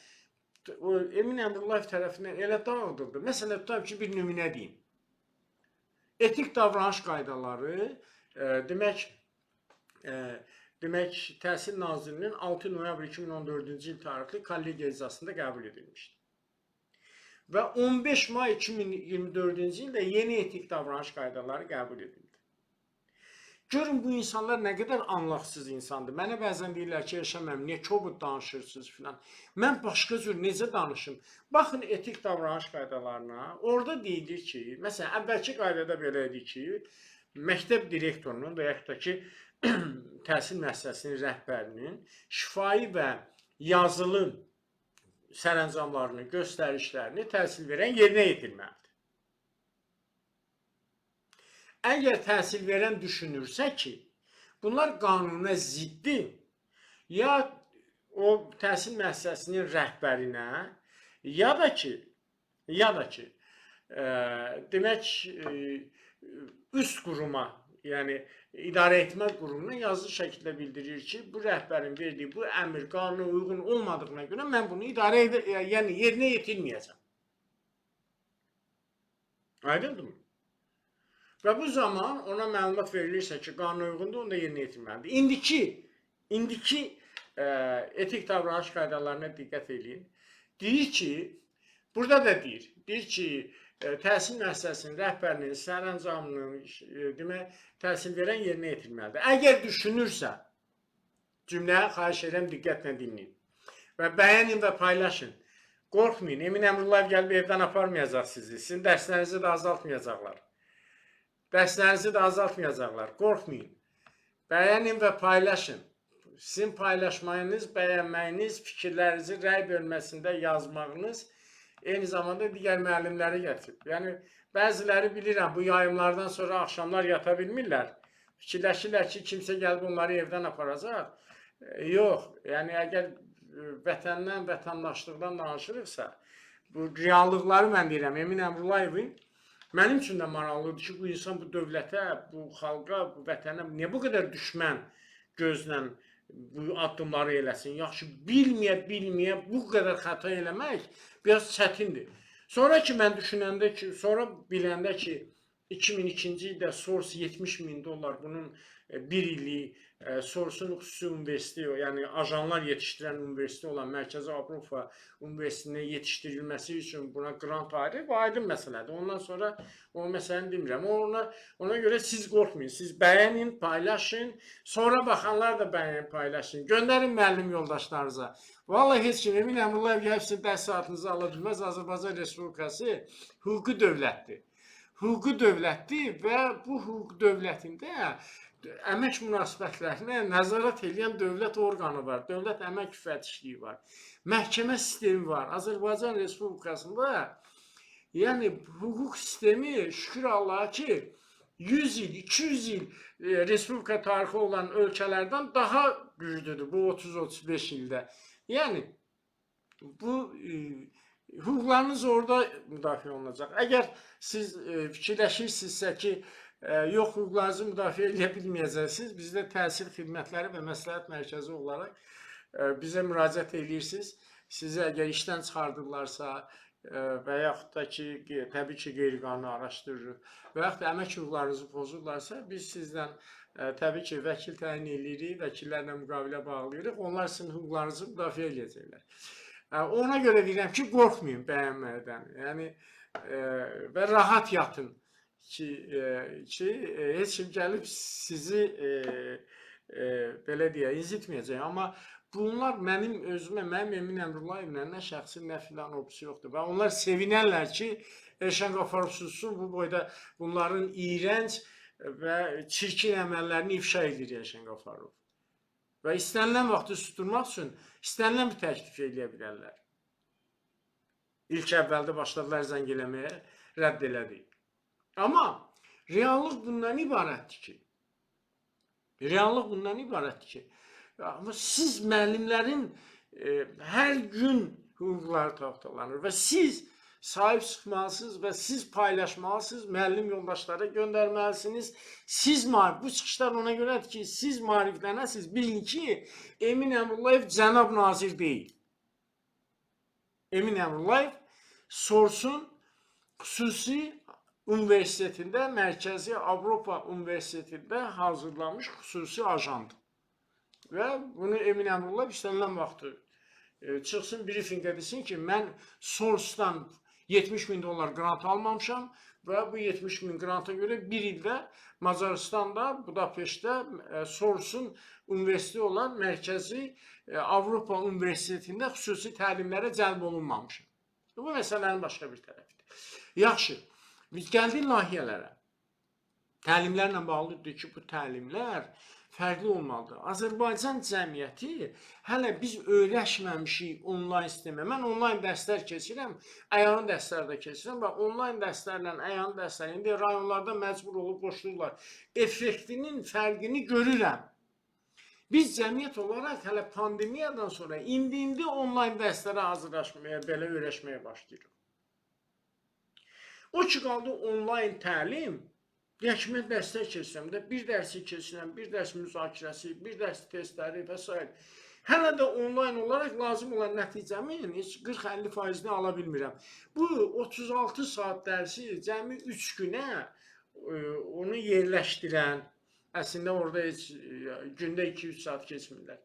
Emin Əmrullayev tərəfindən elə dağıdıldı. Məsələn, tutaq ki, bir nümunə deyim. Etik davranış qaydaları demək Təhsil Nazirliyinin 6 noyabr 2014-cü il tarixli kollegiya iclasında qəbul edilmişdi. Və 15 may 2024-cü ildə yeni etik davranış qaydaları qəbul edildi. Görün bu insanlar nə qədər anlaqsız insandır. Mənə bəzən deyirlər ki, yaşamam, niyə kobud danışırsınız filan. Mən başqa cür necə danışım? Baxın etik davranış qaydalarına. Orada deyilir ki, məsələn, əvvəlki qaydada belə idi ki, məktəb direktorunun və yaxud da ki, təhsil müəssisəsinin rəhbərinin şifahi və yazılı sərəncamlarını, göstərişlərini təhsil verən yerinə yetirməlidir. Əgər təhsil verən düşünürsə ki, bunlar qanuna ziddir, ya o təhsil müəssisəsinin rəhbərinə, ya da ki, demək, üst quruma, yəni idarə etmə qurumuna yazılı şəkildə bildirir ki, bu rəhbərin verdiyi bu əmr qanuna uyğun olmadığına görə mən bunu yəni yerinə yetirməyəcəm. Aydındır mı? Və bu zaman ona məlumat verilirsə ki, qanuna uyğundur, onu da yerinə yetirməlidir. İndiki etik davranış qaydalarına diqqət edin. Deyir ki, burada da deyir ki, təhsil müəssisəsinin rəhbərinin sərəncamını, demək, təhsil verən yerinə yetirməlidir. Əgər düşünürsə, cümləyə xahiş edirəm, diqqətlə dinləyin və bəyənin və paylaşın. Qorxmayın, Emin Əmrullayev gəlib evdən aparmayacaq sizi, sizin dərslərinizi də azaltmayacaqlar. Dərslərinizi də azaltmayacaqlar, qorxmayın. Bəyənin və paylaşın. Sizin paylaşmayınız, bəyənməyiniz, fikirlərinizi rəy bölməsində yazmağınız eyni zamanda digər müəllimləri gətirib. Yəni, bəziləri bilirəm, bu yayımlardan sonra axşamlar yata bilmirlər. Fikirləşirlər ki, kimsə gəlib onları evdən aparacaq. Yox, yəni əgər vətəndən, vətəndaşlıqdan danışırıqsa, bu reallıqları mən deyirəm, Emin Əmrullayevin mənim üçün də maraqlıdır ki, bu insan bu dövlətə, bu xalqa, bu vətənə niyə bu qədər düşmən gözlə bu addımları eləsin. Yaxşı, bilməyə bu qədər xəta eləmək biraz çətindir. Sonra ki mən düşünəndə ki, sonra biləndə ki 2002-ci ildə Source $70.000 bunun bir illik Source-un xüsusi universiteti, yəni ajanlar yetişdirən universiteti olan Mərkəzi Avropa Universitetinin yetişdirilməsi üçün buna qrant ayırıb, aydın məsələdir. Ondan sonra o məsələni demirəm. Ona görə siz qorxmayın, siz bəyənin, paylaşın, sonra baxanlar da bəyənin, paylaşın, göndərin müəllim yoldaşlarınıza. Vallahi heç kim, Emin Əmrullayev gəlib sizin dərs saatınızı ala bilməz. Azərbaycan Respublikası hüquqi dövlətdir. Hüquqi dövlətdir və bu hüquq dövlətində əmək münasibətlərinə nəzarət edən dövlət orqanı var, dövlət əmək müfəttişliyi var, məhkəmə sistemi var. Azərbaycan Respublikasında yəni hüquq sistemi şükür Allaha ki 100 il, 200 il Respublika tarixi olan ölkələrdən daha güclüdür bu 30-35 ildə. Yəni bu hüquqlarınız orada müdafiə olunacaq. Əgər siz fikirləşirsinizsə ki, yox, hüquqlarınızı müdafiə edə bilməyəcəksiniz, bizdə təhsil xidmətləri və məsləhət mərkəzi olaraq bizə müraciət edirsiniz. Sizi əgər işdən çıxardırlarsa və yaxud da ki, təbii ki, qeyri-qanuni araşdırırıq və yaxud da əmək hüquqlarınızı pozurlarsa, biz sizdən təbii ki, vəkil təyin edirik, vəkillərlə müqavilə bağlayırıq, onlar sizin hüquqlarınızı müdafiə edəcəklər. Ona görə deyirəm ki, qorxmayın bəyənməkdən, yəni və rahat yatın ki, heç kim gəlib sizi belə deyə incitməyəcək. Amma bunlar mənim özümə, mənim Emin Əmrullayevlə nə şəxsi, nə filan opsi yoxdur. Və onlar sevinərlər ki, Elşən Qafarov sussun, bu boyda bunların iyrənc və çirkin əməllərini ifşa edir Elşən Qafarov. Və istənilən vaxtı susturmaq üçün istənilən bir təklif edə bilərlər. İlk əvvəldə başladılar zəng eləməyə, rədd elədik. Amma reallıq bundan ibarətdir ki, amma siz müəllimlərin hər gün hüquqları tapdalanır və siz sahib çıxmalısınız və siz paylaşmalısınız, müəllim yoldaşlara göndərməlisiniz. Siz bu çıxışlar ona görədir ki, siz maariflənəsiniz. Bilin ki, Emin Əmrullayev cənab nazir deyil. Emin Əmrullayev Source-un xüsusi universitetində, Mərkəzi Avropa Universitetində hazırlanmış xüsusi ajandır. Və bunu Emin Əmrullayev istənilən vaxtı çıxsın, brifinqə desin ki, mən Source-dan $70.000 qrant almamışam və bu 70.000 qranta görə bir ildə Macaristanda, Budapeştdə Source-un universiteti olan Mərkəzi Avropa Universitetində xüsusi təlimlərə cəlb olunmamışam. Bu məsələnin başqa bir tərəfidir. Yaxşı, biz gəldik layihələrə. Təlimlərlə bağlıdır ki, bu təlimlər fərqli olmalıdır. Azərbaycan cəmiyyəti hələ biz öyrəşməmişik onlayn sistemə. Mən onlayn dərslər keçirəm, əyani dərslər də keçirəm və onlayn dərslərlə əyani dərslər indi rayonlarda məcbur olub qoşulurlar. Effektinin fərqini görürəm. Biz cəmiyyət olaraq hələ pandemiyadan sonra indi onlayn dərslərə hazırlaşmaya, belə öyrəşməyə başlayırıq. O ki, qaldı onlayn təlim, deyək ki, mən dərslər keçirəm də, bir dərsi keçirəm, bir dərs müzakirəsi, bir dərs testləri və s. Hələ də onlayn olaraq lazım olan nəticəmin 40-50%-ni ala bilmirəm. Bu 36 saat dərsi cəmi 3 günə onu yerləşdirən, əslində orada heç gündə 2-3 saat keçmirlər.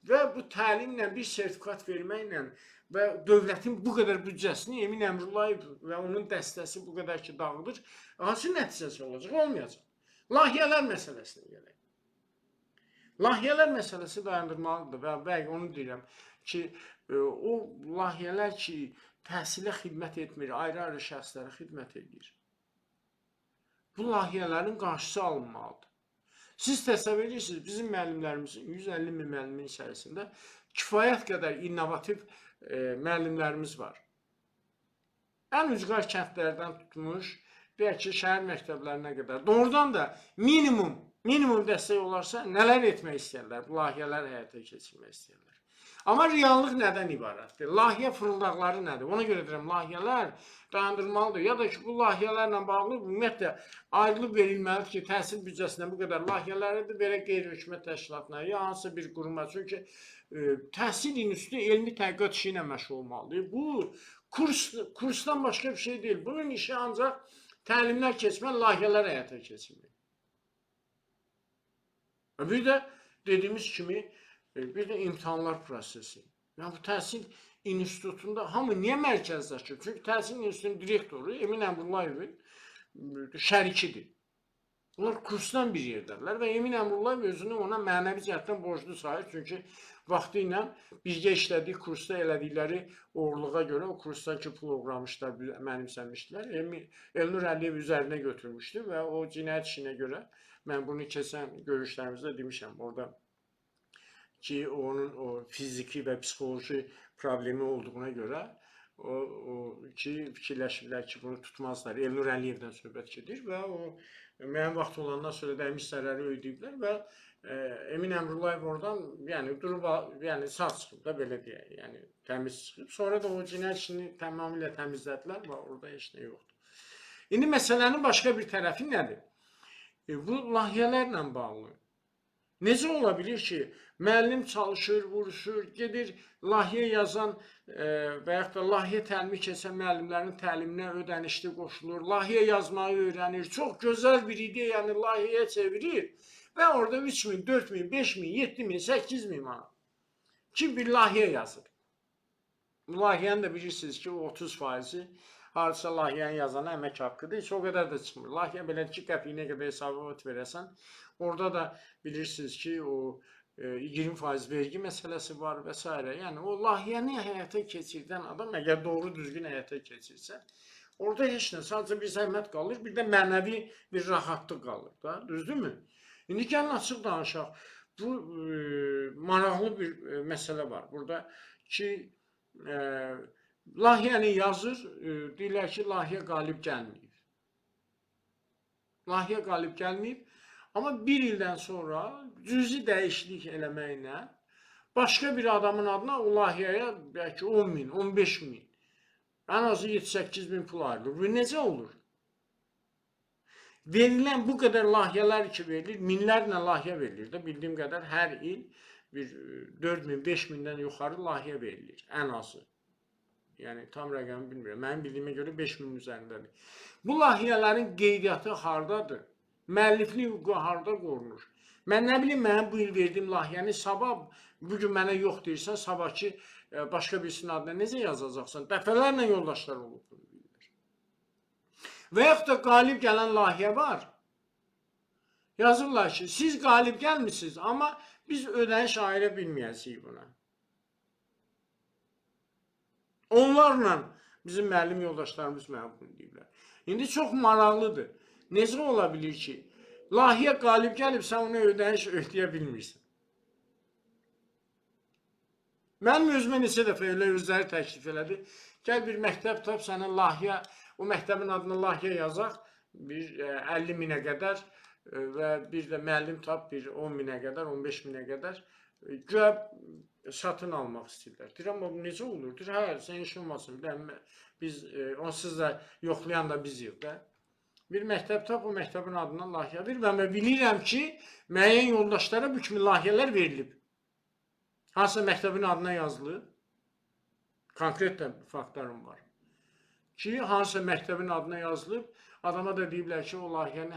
Və bu təlimlə bir sertifikat verməklə və dövlətin bu qədər büdcəsini Emin Əmrullayev və onun dəstəsi bu qədər ki dağıdır, hansı nəticəsi olacaq? Olmayacaq. Layihələr məsələsinə gələk. Layihələr məsələsi dayandırmalıdır və bəli onu deyirəm ki, o layihələr ki, təhsilə xidmət etmir, ayrı-ayrı şəxslərə xidmət edir. Bu layihələrin qarşısı alınmalıdır. Siz təsəvvür edirsiniz, bizim müəllimlərimizin 150 min müəllimin içərisində kifayət qədər innovativ müəllimlərimiz var. Ən ucqar kəndlərdən tutmuş, deyək ki, şəhər məktəblərinə qədər. Doğrudan da minimum dəstək olarsa nələr etmək istəyirlər, bu layihələr həyata keçirmək istəyirlər. Amma reallıq nədən ibarətdir? Layihə fırıldaqları nədir? Ona görə deyirəm, layihələr dayandırılmalıdır. Ya da ki, bu layihələrlə bağlı ümumiyyətlə ayrılıb verilməlidir ki, təhsil büdcəsindən bu qədər layihələri verək qeyri-hökumət təşkilatına, ya hansısa bir quruma. Çünki təhsil institutu elmi tədqiqat işi ilə məşğul olmalıdır. Bu kursdan başqa bir şey deyil. Bunun işi ancaq təlimlər keçmək, layihələr həyata keçirmək. Bir də dediyimiz kimi bir də imtahanlar prosesi. Yəni bu təhsil institutunda hamı niyə mərkəzləşir? Çünki təhsil institutunun direktoru Emin Əmrullayevin şərikidir. Onlar kursdan bir yerdədirlər və Emin Əmrullayev özünü ona mənəvi cəhətdən borclu sayır. Çünki vaxtı ilə birgə işlədiyi kursda elədikləri uğurluğa görə o kursdakı proqrammışlar mənimsəmişdilər. Elnur Əliyev üzərinə götürmüşdü və o cinayət işinə görə mən bunu keçən görüşlərimizdə demişəm. Orada ki, onun o fiziki və psixoloji problemi olduğuna görə ki, fikirləşirlər ki, bunu tutmazlar. Elnur Əliyevdən söhbət gedir və o müəyyən vaxt olandan sonra dəymiş zərəri ödəyiblər və Emin Əmrullayev oradan durub, sağ çıxıb da belə deyək, təmiz çıxıb. Sonra da o cinayət işini tamamilə təmizlədilər və orada heç nə yoxdur. İndi məsələnin başqa bir tərəfi nədir? Bu layihələrlə bağlı. Necə ola bilir ki, müəllim çalışır, vuruşur, gedir layihə yazan və yaxud da layihə təlimi keçən müəllimlərin təliminə ödənişli qoşulur, layihə yazmayı öyrənir, çox gözəl bir ideyanı layihəyə çevirir və orada 3000, 4000, 5000, 7000, 8000 manat kim bir layihə yazır. Bu layihənin də bilirsiniz ki, 30%-i hardasa layihəni yazana əmək haqqıdır, heç o qədər də çıxmır. Layihə belə 2 qəpiyinə qədər hesabat verəsən, orada da bilirsiniz ki, o 20% vergi məsələsi var və s. Yəni, o layihəni həyata keçirdən adam əgər doğru düzgün həyata keçirsə, orada heç nə, sadəcə bir zəhmət qalır, bir də mənəvi bir rahatlıq qalır da, düzdürmü? İndi gəlin açıq danışaq. Bu maraqlı bir məsələ var. Burada ki, layihəni yazır, deyirlər ki, layihə qalib gəlməyib. Layihə qalib gəlməyib, amma bir ildən sonra cüzi dəyişiklik eləməklə başqa bir adamın adına o layihəyə bəlkə 10 min, 15 min, ən azı 7-8 min pul ayrılır. Bu necə olur? Verilən bu qədər layihələr ki verilir, minlərlə layihə verilir də, bildiyim qədər hər il bir 4 min, 5 mindən yuxarı layihə verilir, ən azı. Yəni, tam rəqəmi bilmirəm. Mənim bildiyimə görə 5 min üzərindədir. Bu layihələrin qeydiyyatı hardadır? Müəlliflik hüququ harda qorunur? Mən nə bilim, mənim bu il verdiyim layihəni sabah, bugün mənə yox deyirsən, sabahki başqa birisinin adına necə yazacaqsan? Dəfələrlə yoldaşlar olub bunu bilirlər. Və yaxud da qalib gələn layihə var. Yazırlar ki, siz qalib gəlmişsiniz, amma biz ödəniş ayıra bilməyəcəyik buna. Onlarla bizim müəllim yoldaşlarımız mənə bunu deyiblər. İndi çox maraqlıdır. Necə ola bilir ki, layihə qalib gəlib, sən ona ödəniş ödəyə bilmirsən. Mənim özümə neçə dəfə elə özləri təklif elədi. Gəl bir məktəb tap, sənə layihə, o məktəbin adına layihə yazaq, bir 50 minə qədər və bir də müəllim tap, bir 10 minə qədər, 15 minə qədər güya satın almaq istəyirlər. Deyirəm, bu necə olur? Deyir, hə, sən iş olmasın, biz onsuz da yoxlayan da bizik də. Bir məktəb tap, o məktəbin adından layihə verir və mən bilirəm ki, müəyyən yoldaşlara bu kimi layihələr verilib. Hansısa məktəbin adına yazılıb, konkret də faktlarım var ki, hansısa məktəbin adına yazılıb, adama da deyiblər ki, o layihəni,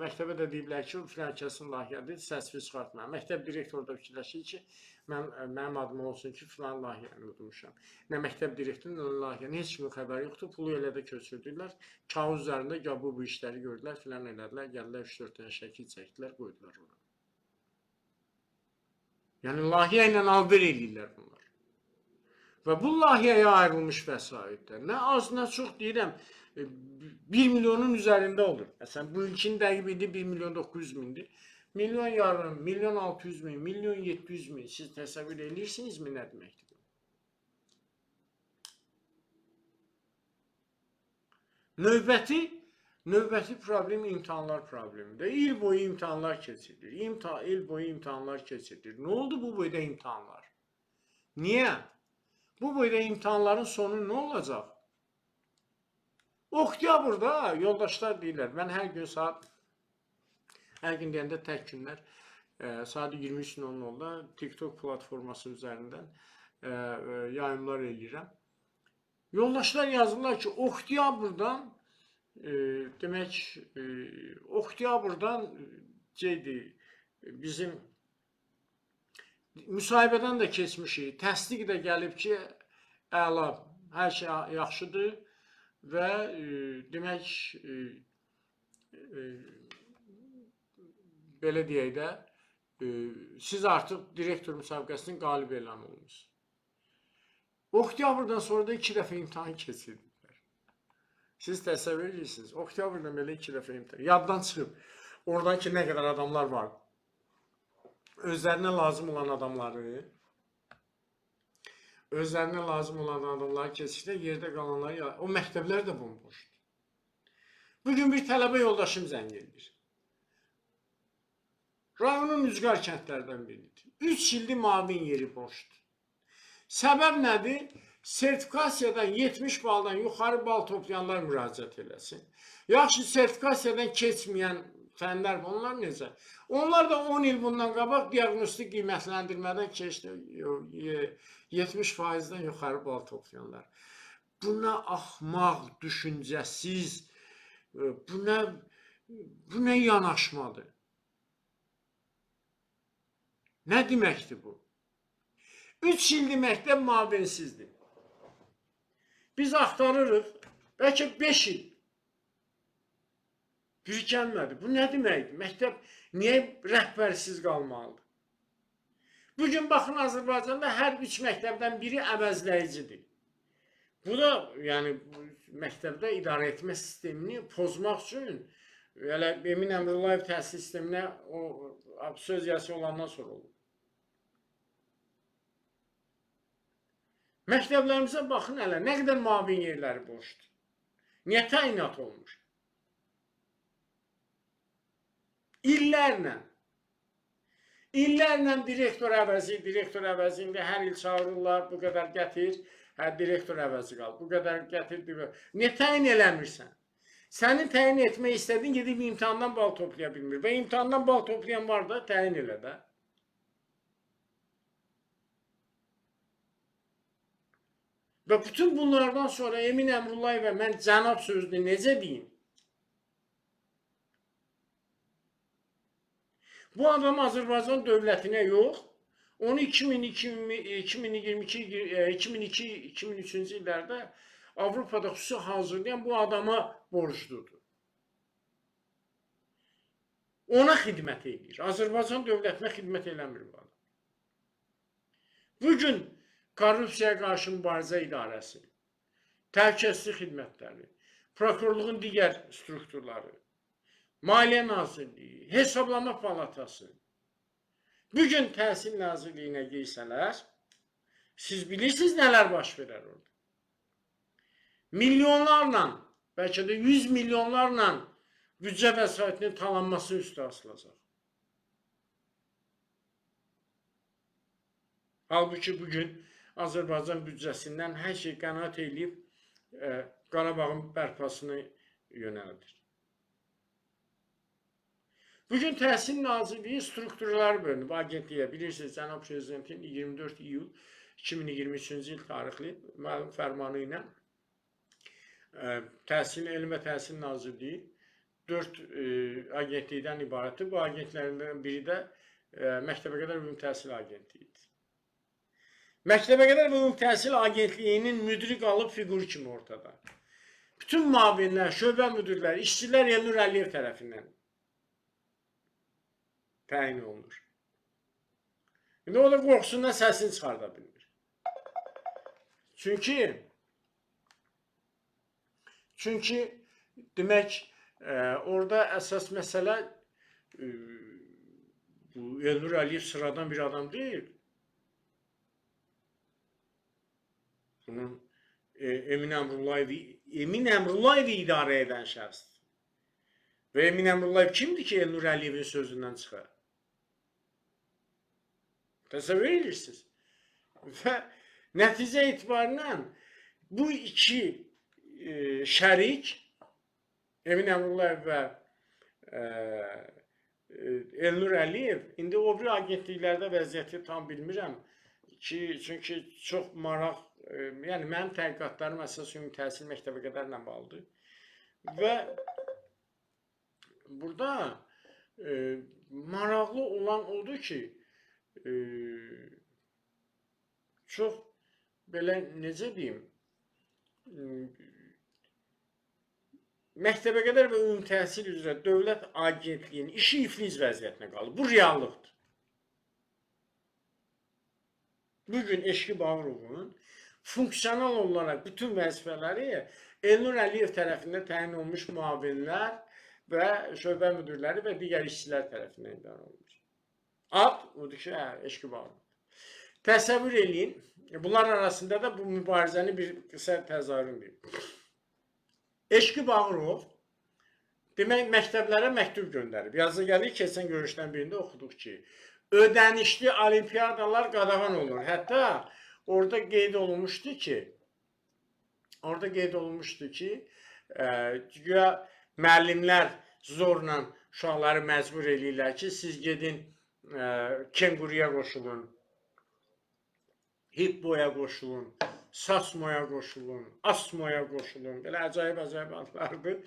məktəbə də deyiblər ki, o filan kəsin layihədir, səsfi çıxartma. Məktəb direktoru da fikirləşir ki, mənim adım olsun ki, filan layihəni udmuşam. Nə məktəb direktorunun nə layihəni, heç kimin xəbəri yoxdur, pulu elə də köçürdülər. Kağız üzərində bu işləri gördülər, filan elədilər, gəldilər 3-4 dənə şəkil çəkdilər, qoydular ona. Yəni, layihə ilə alver eləyirlər bunlar. Və bu layihəyə ayrılmış vəsaitlər, nə az, nə çox deyirəm, 1 milyonun üzərində olur. Məsələn, bu ilkin dəqiqi 1 milyon 900 mindir. Milyon yarım, milyon 600 min, milyon 700 min, siz təsəvvür edirsinizmi nə deməkdir? Növbəti problem imtahanlar problemidir. İl boyu imtahanlar keçirilir. İl boyu imtahanlar keçirilir. Nə oldu bu boyda imtahanlar? Niye? Bu boyda imtahanların sonu ne olacak? Oktyabrda yoldaşlar deyirlər. Mən hər gün deyəndə tək günlər saat 23:00-da TikTok platforması üzərindən yayımlar eləyirəm. Yoldaşlar yazırlar ki, oktyabrdan demək oktyabrdan bizim müsahibədən də keçmişik. Təsdiq də gəlib ki, əla, hər şey yaxşıdır və demək belə deyək də siz artıq direktor müsabiqəsinin qalib elan olmusunuz. Oktyabrdan sonra da 2 dəfə imtahan keçirdilər. Siz təsəvvür edirsiniz. Oktyabrdan belə 2 dəfə imtahan. Yaddan çıxıb. Oradan ki, nə qədər adamlar var. Özlərinə lazım olan adamları keçişdə yerdə qalanları, o məktəblər də bomboşdur. Bugün bir tələbə yoldaşım zəng edir. Rayonun Üzgar kəndlərdən biridir. 3 ildir mavin yeri boşdur. Səbəb nədir? Sertifikasiyadan 70 baldan yuxarı bal toplayanlar müraciət eləsin. Yaxşı, sertifikasiyadan keçməyən fənlər, onlar necə? Onlar da 10 il bundan qabaq diaqnostik qiymətləndirmədən keçdi. 70%-dən yuxarı bal toplayanlar. Buna axmaq, düşüncəsiz, bu nə yanaşmadır? Nə deməkdir bu? 3 ildir məktəb mavinsizdir. Biz axtarırıq, bəlkə 5 il. Biri gəlmədi. Bu nə deməkdir? Məktəb niyə rəhbərsiz qalmalıdır? Bugün baxın, Azərbaycanda hər 3 məktəbdən biri əvəzləyicidir. Bu da, yəni, məktəbdə idarə etmə sistemini pozmaq üçün Emin Əmrullayev təhsil sisteminə söz yazısı olandan sonra olur. Məktəblərimizə baxın hələ, nə qədər mavin yerləri boşdur. Niyə təyinat olmuş? İllərlə direktor əvəzində hər il çağırırlar, bu qədər gətir, direktor əvəzi qal, bu qədər gətir, niyə təyin eləmirsən? Sənin təyin etmək istədin, gedib imtahandan bal toplaya bilmir və imtahandan bal toplayan var da, təyin elə də. Və bütün bunlardan sonra Emin Əmrullayevə mən cənab sözünü necə deyim? Bu adam Azərbaycan dövlətinə yox, onu 2002-2003-cü illərdə Avropada xüsusi hazırlayan bu adama borcludur. Ona xidmət edir. Azərbaycan dövlətinə xidmət eləmir bu adam. Bugün Korrupsiyaya qarşı mübarizə idarəsi, təhlükəsizlik xidmətləri, prokurorluğun digər strukturları, Maliyyə Nazirliyi, Hesablama Palatası. Bugün Təhsil Nazirliyinə girsələr, siz bilirsiniz nələr baş verər orada. Milyonlarla, bəlkə də 100 milyonlarla büdcə vəsaitinin talanması üstə asılacaq. Halbuki bugün Azərbaycan büdcəsindən hər şey qənaət edib Qarabağın bərpasını yönəldir. Bugün Təhsil Nazirliyi strukturları bölünüb agentliyə. Bilirsiniz, Cənab Prezidentin 24 iyul 2023-cü il tarixli məlum fərmanı ilə Elm və Təhsil Nazirliyi 4 agentlikdən ibarətdir. Bu agentlərdən biri də Məktəbəqədər Ümumi Təhsil Agentliyidir. Məktəbəqədər Ümumi Təhsil Agentliyinin müdiri qalıb fiqur kimi ortada. Bütün müavinlər, şöbə müdirləri, işçilər Elnur Əliyev tərəfindən təyin olunur. İndi o da qorxusundan səsini çıxarda bilmir. Çünki demək, orada əsas məsələ bu Elnur Əliyev sıradan bir adam deyil. Bunun Emin Əmrullayevi idarə edən şəxsdir. Və Emin Əmrullayev kimdir ki, Elnur Əliyevin sözündən çıxar? Təsəvvür edirsiniz. Və nəticə etibarıyla bu iki şərik, Emin Əmrullayev və Elnur Əliyev, indi o bir agentliklərdə vəziyyəti tam bilmirəm ki, çünki çox maraq, yəni mənim təhqiqatlarım əsas ümumi təhsil məktəbə qədərlə bağlıdır. Və burada maraqlı olan odur ki, çox belə necə deyim, məktəbə qədər və ümumi təhsil üzrə dövlət agentliyinin işi iflic vəziyyətinə qalır. Bu reallıqdır. Bugün Eşqi Bağırovun funksional olaraq bütün vəzifələri Elnur Əliyev tərəfindən təyin olunmuş müavinlər və şöbə müdürləri və digər işçilər tərəfindən idarə olunmuş. Ad odur ki, Eşqi Bağırov. Təsəvvür eləyin, bunlar arasında da bu mübarizəni bir qısa təzahürün verir. Eşqi Bağırov demək məktəblərə məktub göndərib. Yazı gəlir, keçən görüşdən birində oxuduq ki, ödənişli olimpiyadalar qadağan olur. Hətta orada qeyd olunmuşdu ki, güya müəllimlər zorla uşaqları məcbur eləyirlər ki, siz gedin kenquruya qoşulun, hippoya qoşulun, sasmoya qoşulun, asmoya qoşulun. Belə acayip adlardır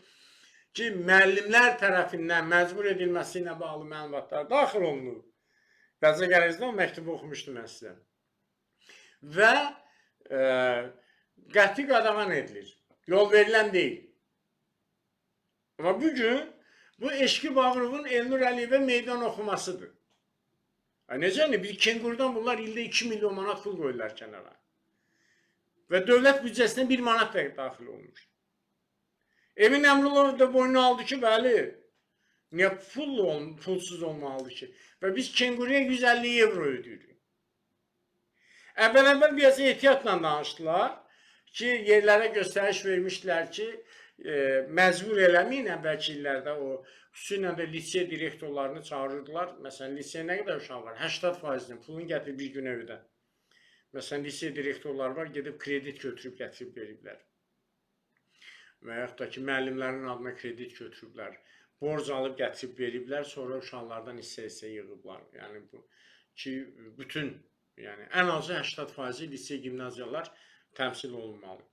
ki, müəllimlər tərəfindən məcbur edilməsi ilə bağlı məlumatlar daxil olunur. Bəzə gəlirzdə o məktubu oxumuşdum mən sizə. Və qəti qadağan edilir. Yol verilən deyil. Amma bugün bu Eşqi Bağırovun Elnur Əliyevə meydan oxumasıdır. Necə? Bir kenqurudan bunlar ildə 2 milyon manat pul qoyurlar kənara. Və dövlət büdcəsinə 1 manat da daxil olmuş. Emin Əmrullayev da boynuna aldı ki, bəli, niyə pulsuz olmalıdır ki? Və biz kenquruya 150 euro ödəyirik. Əvvəl biraz ehtiyatla danışdılar ki, yerlərə göstəriş vermişdilər ki, məcbur eləməyin əvvəlki illərdə o xüsusilə də lisey direktorlarını çağırırdılar. Məsələn, lisey nə qədər uşaq var? 80%-nin pulunu gətirib bir günə ödə. Məsələn, lisey direktorları var, gedib kredit götürüb gətirib veriblər. Və yaxud da ki, müəllimlərin adına kredit götürüblər. Borc alıb gətirib veriblər, sonra uşaqlardan hissə yığıblar. Yəni bu ki, bütün, yəni ən azı 80% lisey gimnaziyalar təmsil olunmalıdır.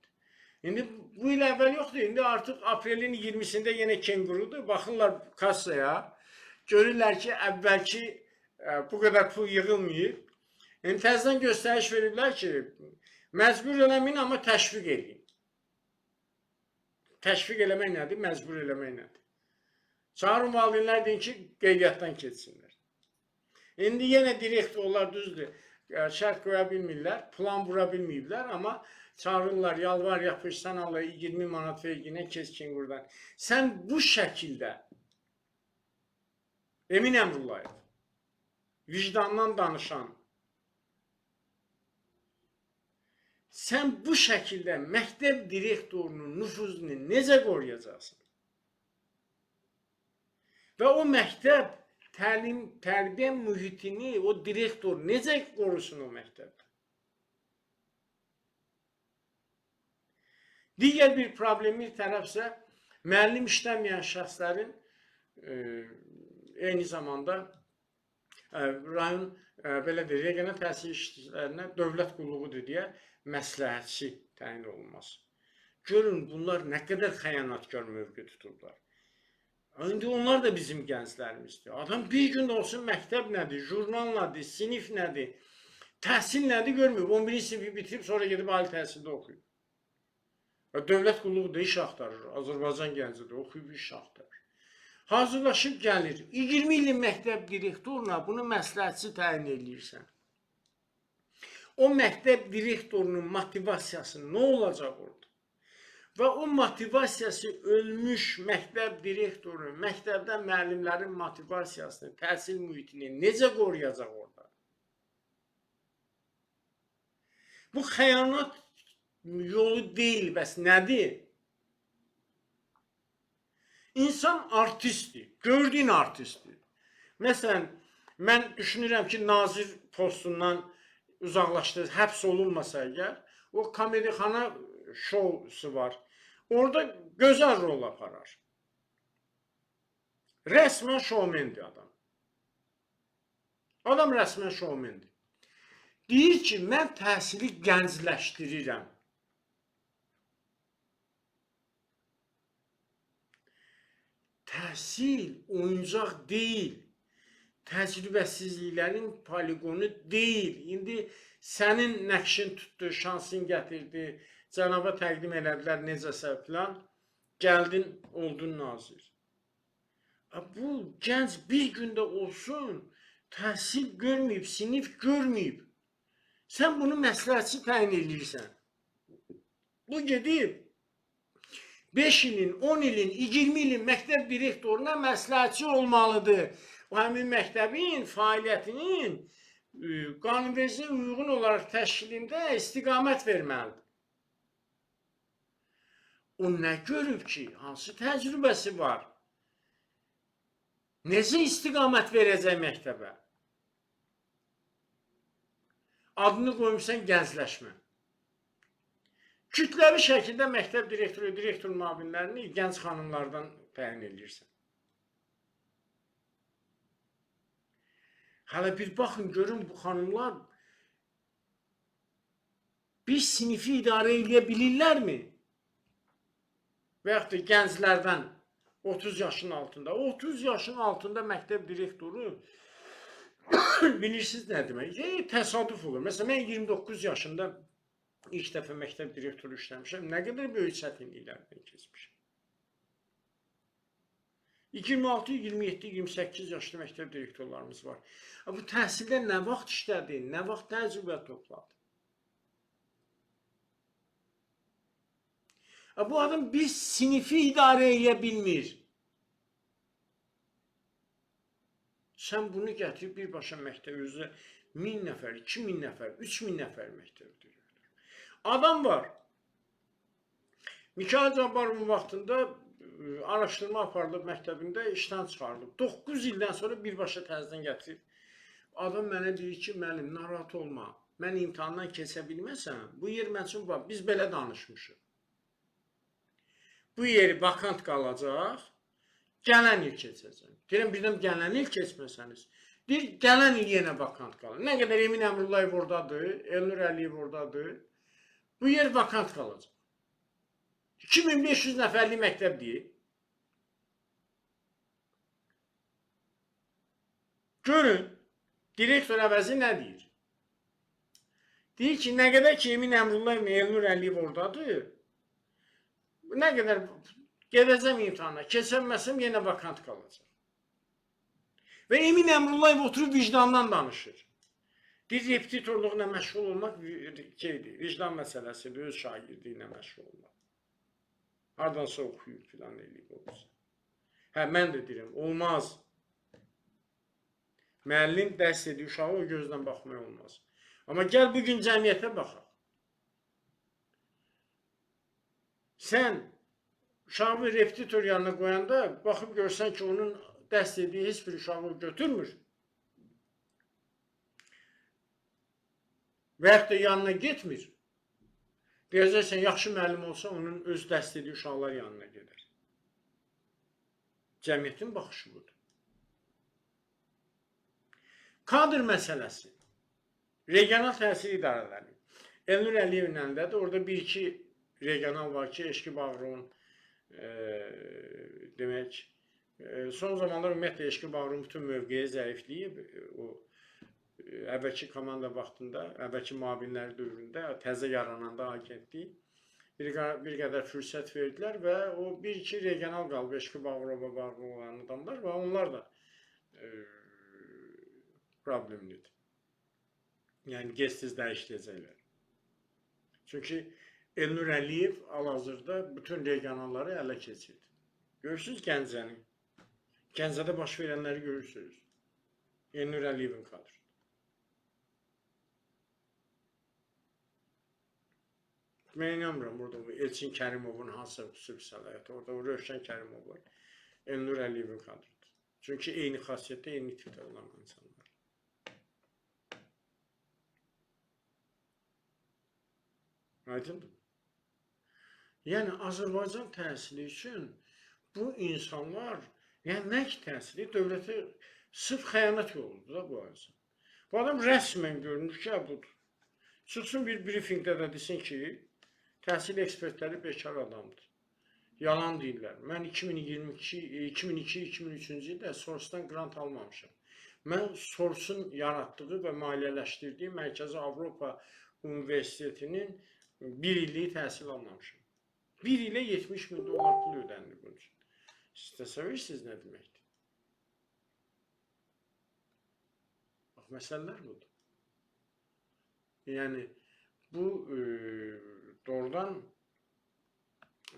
İndi bu il əvvəl yoxdur, indi artıq aprelin 20-sində yenə kenqurudur. Baxırlar kassaya, görürlər ki, əvvəlki bu qədər pul yığılmayıb. Yəni təzədən göstəriş veriblər ki, məcbur eləməyin, amma təşviq edin. Təşviq eləmək nədir? Məcbur eləmək nədir? Çağırın valideynlər deyin ki, qeydiyyatdan keçsinlər. İndi yenə direktorlar düzdür, şərt qoya bilmirlər, plan vura bilməyiblər, amma çağırırlar, yalvar yapış, sən Allah 20 manat verginə keç kenqurudan. Sən bu şəkildə Emin Əmrullayev, vicdandan danışan, sən bu şəkildə məktəb direktorunun nüfuzunu necə qoruyacaqsın? Və o məktəb tərbiyə mühitini o direktor necə qorusun o məktəbdə? Digər bir problemi tərəfsə, müəllim işləməyən şəxslərin eyni zamanda rayon, belə deyir, regional təhsil işçilərinə dövlət qulluğudur deyə məsləhətçi təyin olunması. Görün, bunlar nə qədər xəyanətkar mövqe tutublar. İndi onlar da bizim gənclərimizdir. Adam bir gün olsun məktəb nədir, jurnal nədir, sinif nədir, təhsil nədir görmüyor. 11-ci sinifi bitirib, sonra gedib ali təhsildə oxuyub. Dövlət qulluğu da iş axtarır. Azərbaycan gəncidir, oxuyub iş axtarır. Hazırlaşıb gəlir. 20 ilin məktəb direktoruna bunu məsləhətçi təyin edirsən. O məktəb direktorunun motivasiyası nə olacaq orada? Və o motivasiyası ölmüş məktəb direktoru, məktəbdən müəllimlərin motivasiyasını, təhsil mühitini necə qoruyacaq orada? Bu xəyanət yolu deyil, bəs nədir? İnsan artistdir, gördüyün artistdir. Məsələn, mən düşünürəm ki, nazir postundan uzaqlaşdı, həbs olunmasa əgər, o komediyxana şousu var. Orada gözəl rol aparar. Resmen şovmendir adam. Adam resmen şovmendir. Deyir ki, mən təhsili gəncləşdirirəm. Təhsil oyuncaq deyil. Təcrübəsizliklərin poligonu deyil. İndi sənin nəqşin tutdu, şansın gətirdi, cənaba təqdim elədilər necəsə filan, gəldin, oldun nazir. Bu gənc bir gündə olsun, təhsil görməyib, sinif görməyib. Sən bunu məsləhətçi təyin edirsən. Bu gedib 5 ilin, 10 ilin, 20 ilin məktəb direktoruna məsləhətçi olmalıdır. O həmin məktəbin fəaliyyətinin qanunvericiliyə uyğun olaraq təşkilində istiqamət verməlidir. O nə görüb ki, hansı təcrübəsi var? Necə istiqamət verəcək məktəbə? Adını qoymuşsan gəncləşmə. Kütləvi şəkildə məktəb direktoru, direktor müavinlərini gənc xanımlardan təyin edirsən. Hələ bir baxın, görün bu xanımlar bir sinifi idarə edə bilirlərmi? Və yaxud da gənclərdən 30 yaşın altında. 30 yaşın altında məktəb direktoru bilirsiniz nə demək? Təsadüf olur. Məsələn, mən 29 yaşında ilk dəfə məktəb direktoru işləmişəm. Nə qədər böyük çətinliklərdən keçmişəm. 26, 27, 28 yaşlı məktəb direktorlarımız var. Bu təhsildə nə vaxt işlədi, nə vaxt təcrübə topladı? Bu adam bir sinifi idarə edə bilmir. Sən bunu gətirib birbaşa məktəb üzrə 1000 nəfər, 2000 nəfər, 3000 nəfər məktəb direktoru. Adam var. Mikayıl Cabbarovun vaxtında araşdırma aparılıb məktəbində işdən çıxarılıb. 9 ildən sonra birbaşa təzədən gətirib. Adam mənə deyir ki, müəllim, narahat olma. Mən imtahandan keçə bilməsəm, bu yer mən üçün var. Biz belə danışmışıq. Bu yeri vakant qalacaq, gələn il keçəcək. Deyirəm, birdən gələn il keçməsəniz. Deyir, gələn il yenə vakant qalır. Nə qədər Emin Əmrullayev oradadır, Elnur Əliyev oradadır. Bu yer vakant qalacaq. 2500 nəfərli məktəb deyil. Görün, direktor əvəzi nə deyir? Deyir ki, nə qədər ki Emin Əmrullayev, Elnur Əliyev oradadır, nə qədər gedəcəm imtihana, keçəməsəm yenə vakant qalacaq. Və Emin Əmrullayev oturub vicdandan danışır. Deyir, repetitorluqla məşğul olmaq vicdan məsələsidir, öz şagirdiylə məşğul olmaq. Hardansa oxuyub filan eləyib olursa. Hə, mən də deyirəm, olmaz. Müəllim dərs edir, uşağı o gözdən baxmaya olmaz. Amma gəl bugün cəmiyyətə baxaq. Sən uşağı repetitor yanına qoyanda baxıb görsən ki, onun dərs etdiyi heç bir uşağı götürmür. Və yaxud da yanına getmir. Deyəcəksən, yaxşı müəllim olsa, onun öz dərs etdiyi uşaqlar yanına gedər. Cəmiyyətin baxışı budur. Kadr məsələsi. Regional təhsil idarələri. Elnur Əliyevlə də orada bir-iki regional var ki, Eşqi Bağırın demək, son zamanlar ümumiyyətlə Eşqi Bağırın bütün mövqeyi zəifləyib. O əvvəlki komanda vaxtında, əvvəlki müavinləri dövründə, təzə yarananda agentlik bir qədər fürsət verdilər və o bir-iki regional qalıb Eşqi Bağırova bağlı olan adamlar və onlar da problemlidir. Yəni gez-tez dəyişdirəcəklər. Çünki Elnur Əliyev hal-hazırda bütün regionalları ələ keçirdi. Görürsünüz Gəncəni. Gəncədə baş verənləri görürsünüz. Elnur Əliyevin kadrı. Mən inanmıram burada Elçin Kərimovun hansısa xüsusi səlahiyyəti. Orada Rövşən Kərimov var. Elnur Əliyevin kadrıdır. Çünki eyni xasiyyətdə, eyni tipdə olan insanlar. Aydındır. Yəni Azərbaycan təhsili üçün bu insanlar, yəni nə ki təhsili, dövlətə sırf xəyanət yoludur da bu insan. Bu adam rəsmən görünür ki, budur. Çıxsın bir briefingdə də desin ki, təhsil ekspertləri bekar adamdır. Yalan deyirlər. Mən 2002-2003-cü ildə Source-dan qrant almamışam. Mən Source-un yaratdığı və maliyyələşdirdiyi Mərkəzi Avropa Universitetinin bir illik təhsil almamışam. Bir ilə 70 min dolar pul ödəndi bunun üçün. Siz təsəvvürsünüz nə deməkdir? Bax, məsələlər budur. Yəni, bu doğrudan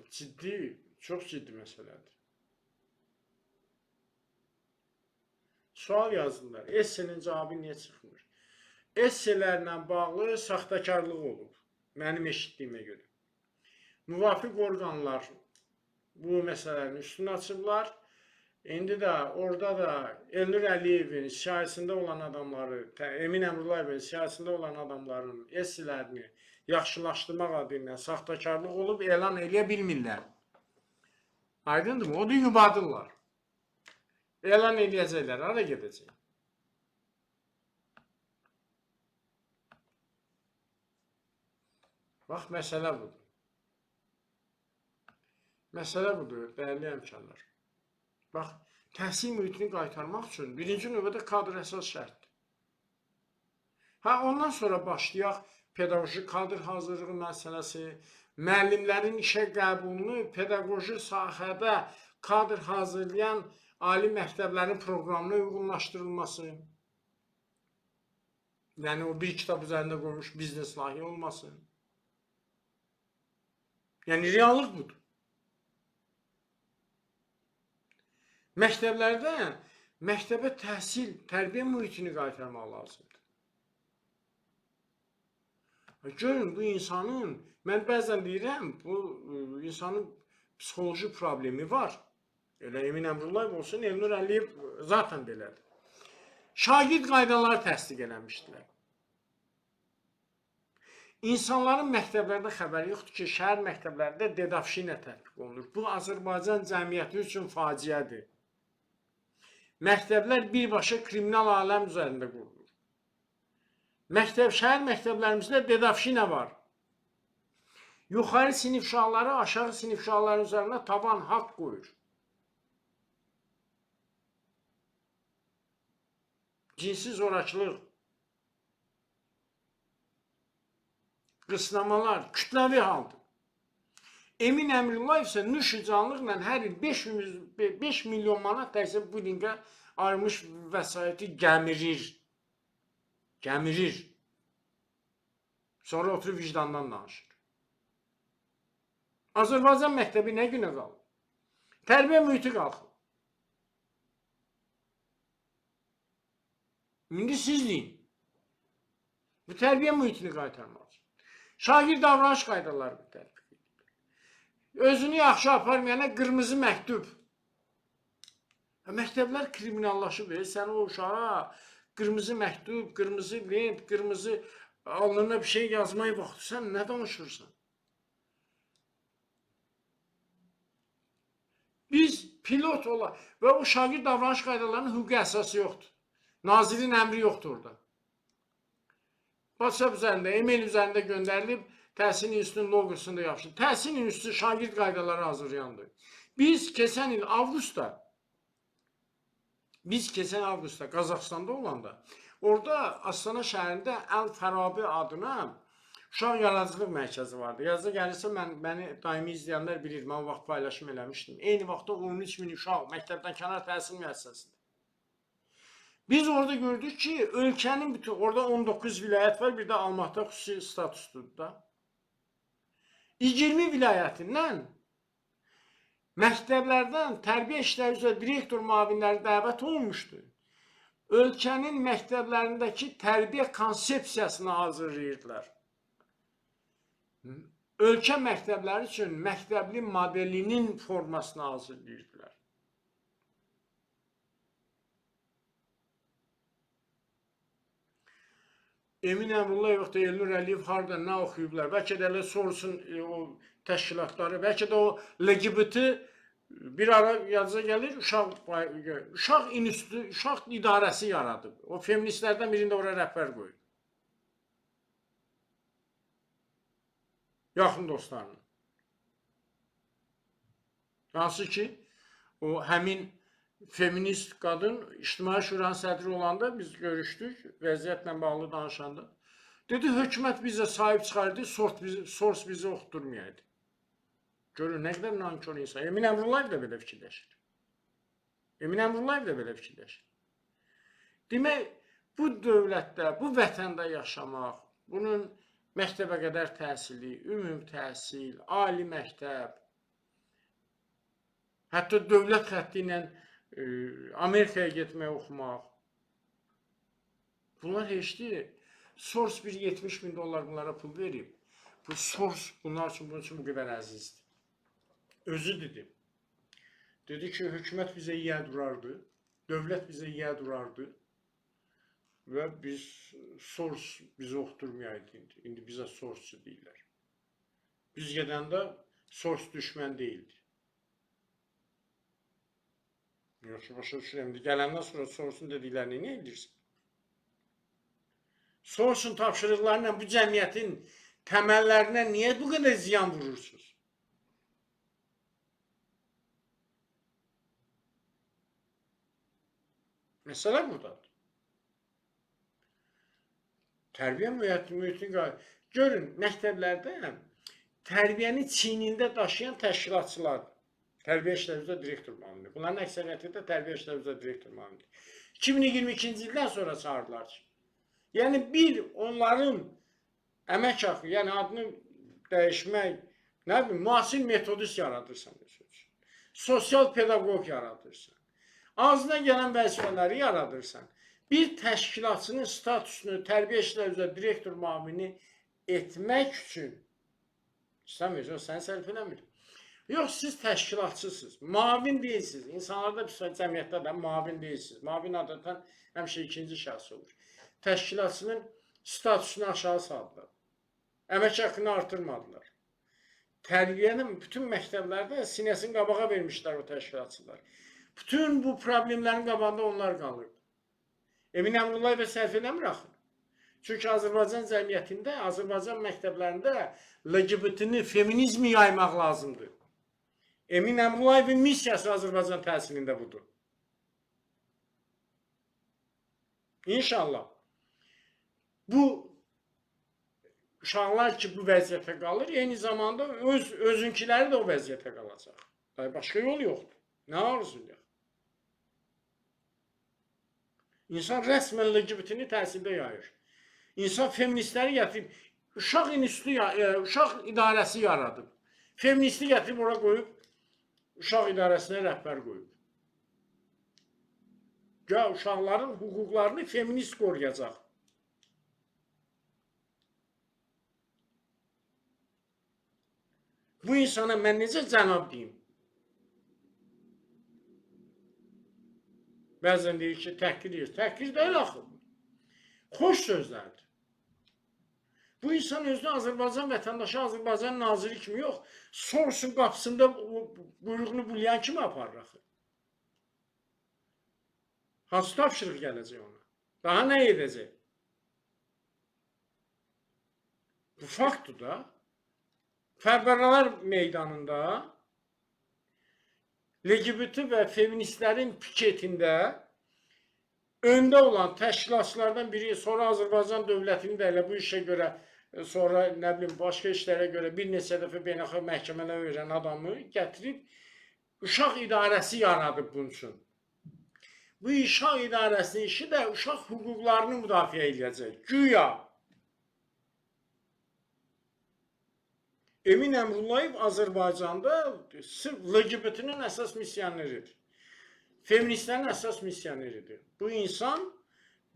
ciddi, çox ciddi məsələdir. Sual yazdılar. Essenin cavabı niyə çıxmır? Esselərlə bağlı saxtakarlıq olub. Mənim eşitdiyimə görə. Müvafiq orqanlar bu məsələlərin üstünü açıblar. İndi də orada da Elnur Əliyevin siyasətində olan adamları, Emin Əmrullayevin siyasətində olan adamların essələrini yaxşılaşdırmaq adı ilə saxtakarlıq olub elan eləyə bilmirlər. Aydındırmı? O da yubadırlar. Elan eləyəcəklər, hara gedəcək? Bax, məsələ budur. Məsələ budur, dəyərli həmkarlar. Bax, təhsil mühitini qaytarmaq üçün birinci növbədə kadr əsas şərtdir. Ondan sonra başlayaq pedaqoji kadr hazırlığı məsələsi, müəllimlərin işə qəbulunu pedaqoji sahədə kadr hazırlayan ali məktəblərin proqramına uyğunlaşdırılması, yəni o bir kitab üzərində qoymuş biznes layihə olması. Yəni, reallıq budur. Məktəblərdə, məktəbə təhsil, tərbiyə mühitini qaytarmaq lazımdır. Görün, bu insanın, mən bəzən deyirəm, bu insanın psixoloji problemi var. Elə Emin Əmrullayev olsun, Elnur Əliyev zaten belədir. Şagird qaydaları təsdiq eləmişdilər. İnsanların məktəblərdə xəbəri yoxdur ki, şəhər məktəblərdə dedafşinə tətbiq olunur. Bu, Azərbaycan cəmiyyəti üçün faciədir. Məktəblər birbaşa kriminal aləm üzərində qurulur. Şəhər məktəblərimizdə dedafşinə var. Yuxarı sinif uşaqları, aşağı sinif uşaqları üzərində taban haqq qoyur. Cinsi zorakılıq, qısnamalar kütləvi haldır. Emin Əmrullayev isə nüşücanlıqla hər il 5 milyon manat təkcə bu linqə ayrılmış vəsaiti gəmirir. Gəmirir. Sonra oturub vicdandan danışır. Azərbaycan məktəbi nə günə qalır? Tərbiyə mühiti qalxır. İndi siz deyin. Bu tərbiyə mühitini qaytarmaq üçün. Şagird davranış qaydaları bu tərbiyə. Özünü yaxşı aparmayana qırmızı məktub. Məktəblər kriminallaşıb, sən o uşağa qırmızı məktub, qırmızı lent, qırmızı alnına bir şey yazmaya vaxtı, sən nə danışırsan? Biz pilot olaq və o şagird davranış qaydalarının hüquqi əsası yoxdur. Nazirin əmri yoxdur orada. WhatsApp üzərində, e-mail üzərində göndərilib, Təhsil İnstitutunun loqosunda yapışır. Təhsil İnstitutu şagird qaydaları hazırlayandır. Biz keçən avqustda Qazaxstanda olanda, orada Astana şəhərində Əl-Fərabi adına uşaq yaradıcılıq mərkəzi vardı. Yazda gəlirsə, məni daimi izləyənlər bilir, mən vaxt paylaşım eləmişdim. Eyni vaxtda 13 min uşaq məktəbdən kənar təhsil müəssisəsində. Biz orada gördük ki, ölkənin bütün, orada 19 vilayət var, bir də Almatda xüsusi statusdur da. 20 vilayətindən məktəblərdən tərbiyə işləri üzrə direktor müavinləri dəvət olunmuşdu. Ölkənin məktəblərindəki tərbiyə konsepsiyasını hazırlayırdılar. Ölkə məktəbləri üçün məktəbli modelinin formasını hazırlayırdılar. Emin Əmrullayev da Elnur Əliyev harda nə oxuyublar? Bəlkə də elə sorsun o təşkilatları, bəlkə də o LGBT bir ara yazıca gəlir, uşaq institutu, uşaq idarəsi yaradıb. O feministlərdən birində ora rəhbər qoyub. Yaxın dostlarının. Hansı ki, o həmin feminist qadın İctimai Şuranın sədri olanda biz görüşdük, vəziyyətlə bağlı danışanda. Dedi, hökumət bizə sahib çıxardı, sors bizi oxuturmayaydı. Görün, nə qədər nankör insan. Emin Əmrullayev da belə fikirləşir. Emin Əmrullayev da belə fikirləşir. Demək, bu dövlətdə, bu vətəndə yaşamaq, bunun məktəbə qədər təhsili, ümumi təhsil, ali məktəb, hətta dövlət xətti ilə Amerikaya getmək, oxumaq. Bunlar heç deyil. Sors bir 70 bin dollar bunlara pul verib. Bu Sors bunlar üçün bu qədər əzizdir. Özü dedi. Dedi ki, hökumət bizə yiyə durardı, dövlət bizə yiyə durardı və biz Sors bizi oxuturmayaydı indi. İndi bizə Sorsçu deyirlər. Biz gedəndə Sors düşmən deyildi. Yoxsa başa düşürəm. Gələndən sonra Sorsun dediklərini nə edirsən? Sorsun tapşırıqlarıyla bu cəmiyyətin təməllərinə niyə bu qədər ziyan vurursunuz? Məsələ buradadır. Tərbiyə mühitini görün, məktəblərdə tərbiyəni çiynində daşıyan təşkilatçılardır. Tərbiyə işləri üzrə direktor müavini. Bunların əksəriyyəti də tərbiyə işləri üzrə direktor müavini. 2022-ci ildən sonra çağırdılar ki, yəni bir onların əmək haqqı, yəni adını dəyişmək, nə bileyim, müasir metodist yaradırsan, sosial pedaqoq yaradırsan, ağzına gələn vəzifələri yaradırsan, bir təşkilatçının statusunu tərbiyə işləri üzrə direktor müavini etmək üçün istəmir, sən sərf eləmir. Yox, siz təşkilatçısınız, mavin deyilsiniz. İnsanlarda cəmiyyətdə də mavin deyilsiniz. Mavin adətən həmişə ikinci şəxs olur. Təşkilatçının statusunu aşağı saldılar. Əmək haqqını artırmadılar. Tərbiyənin bütün məktəblərdə sinəsini qabağa vermişlər o təşkilatçılar. Bütün bu problemlərin qabağında onlar qalırdı. Emin Əmrullayev sərf eləmir axı. Çünki Azərbaycan cəmiyyətində, Azərbaycan məktəblərində LGBT-ni, feminizmi yaymaq lazımdır. Emin Əmrullayevin missiyası Azərbaycan təhsilində budur. İnşallah. Bu uşaqlar ki, bu vəziyyətə qalır, eyni zamanda özünkiləri də o vəziyyətə qalacaq. Başqa yol yoxdur. Nə arzuyaq? İnsan rəsmən LGBT-ni təhsildə yayır. İnsan feministləri gətirib, uşaq idarəsi yaradıb. Feministi gətirib ora qoyub, uşaq idarəsinə rəhbər qoyub. Ya uşaqların hüquqlarını feminist qoruyacaq. Bu insana mən necə cənab deyim? Bəzən deyir ki, təhqir deyir. Təhqir deyil axı. Xoş sözlərdir. Bu insan özünü Azərbaycan vətəndaşı, Azərbaycan naziri kimi yox, Sorsun qapısında buyruğunu bulayan kimi aparır axı. Hansı tapşırıq gələcək ona? Daha nə edəcək? Bu faktdır da. Fəvvəralar meydanında LGBT və feministlərin piketində öndə olan təşkilatçılardan biri, sonra Azərbaycan dövlətini də elə bu işə görə, sonra nə bilim başqa işlərə görə bir neçə dəfə beynəlxalq məhkəmələrə verən adamı gətirib uşaq idarəsi yaradıb bunun üçün. Bu uşaq idarəsinin işi də uşaq hüquqlarını müdafiə edəcək. Güya. Emin Əmrullayev Azərbaycanda sırf LGBT-nin əsas missioneridir. Feministlərin əsas missioneridir. Bu insan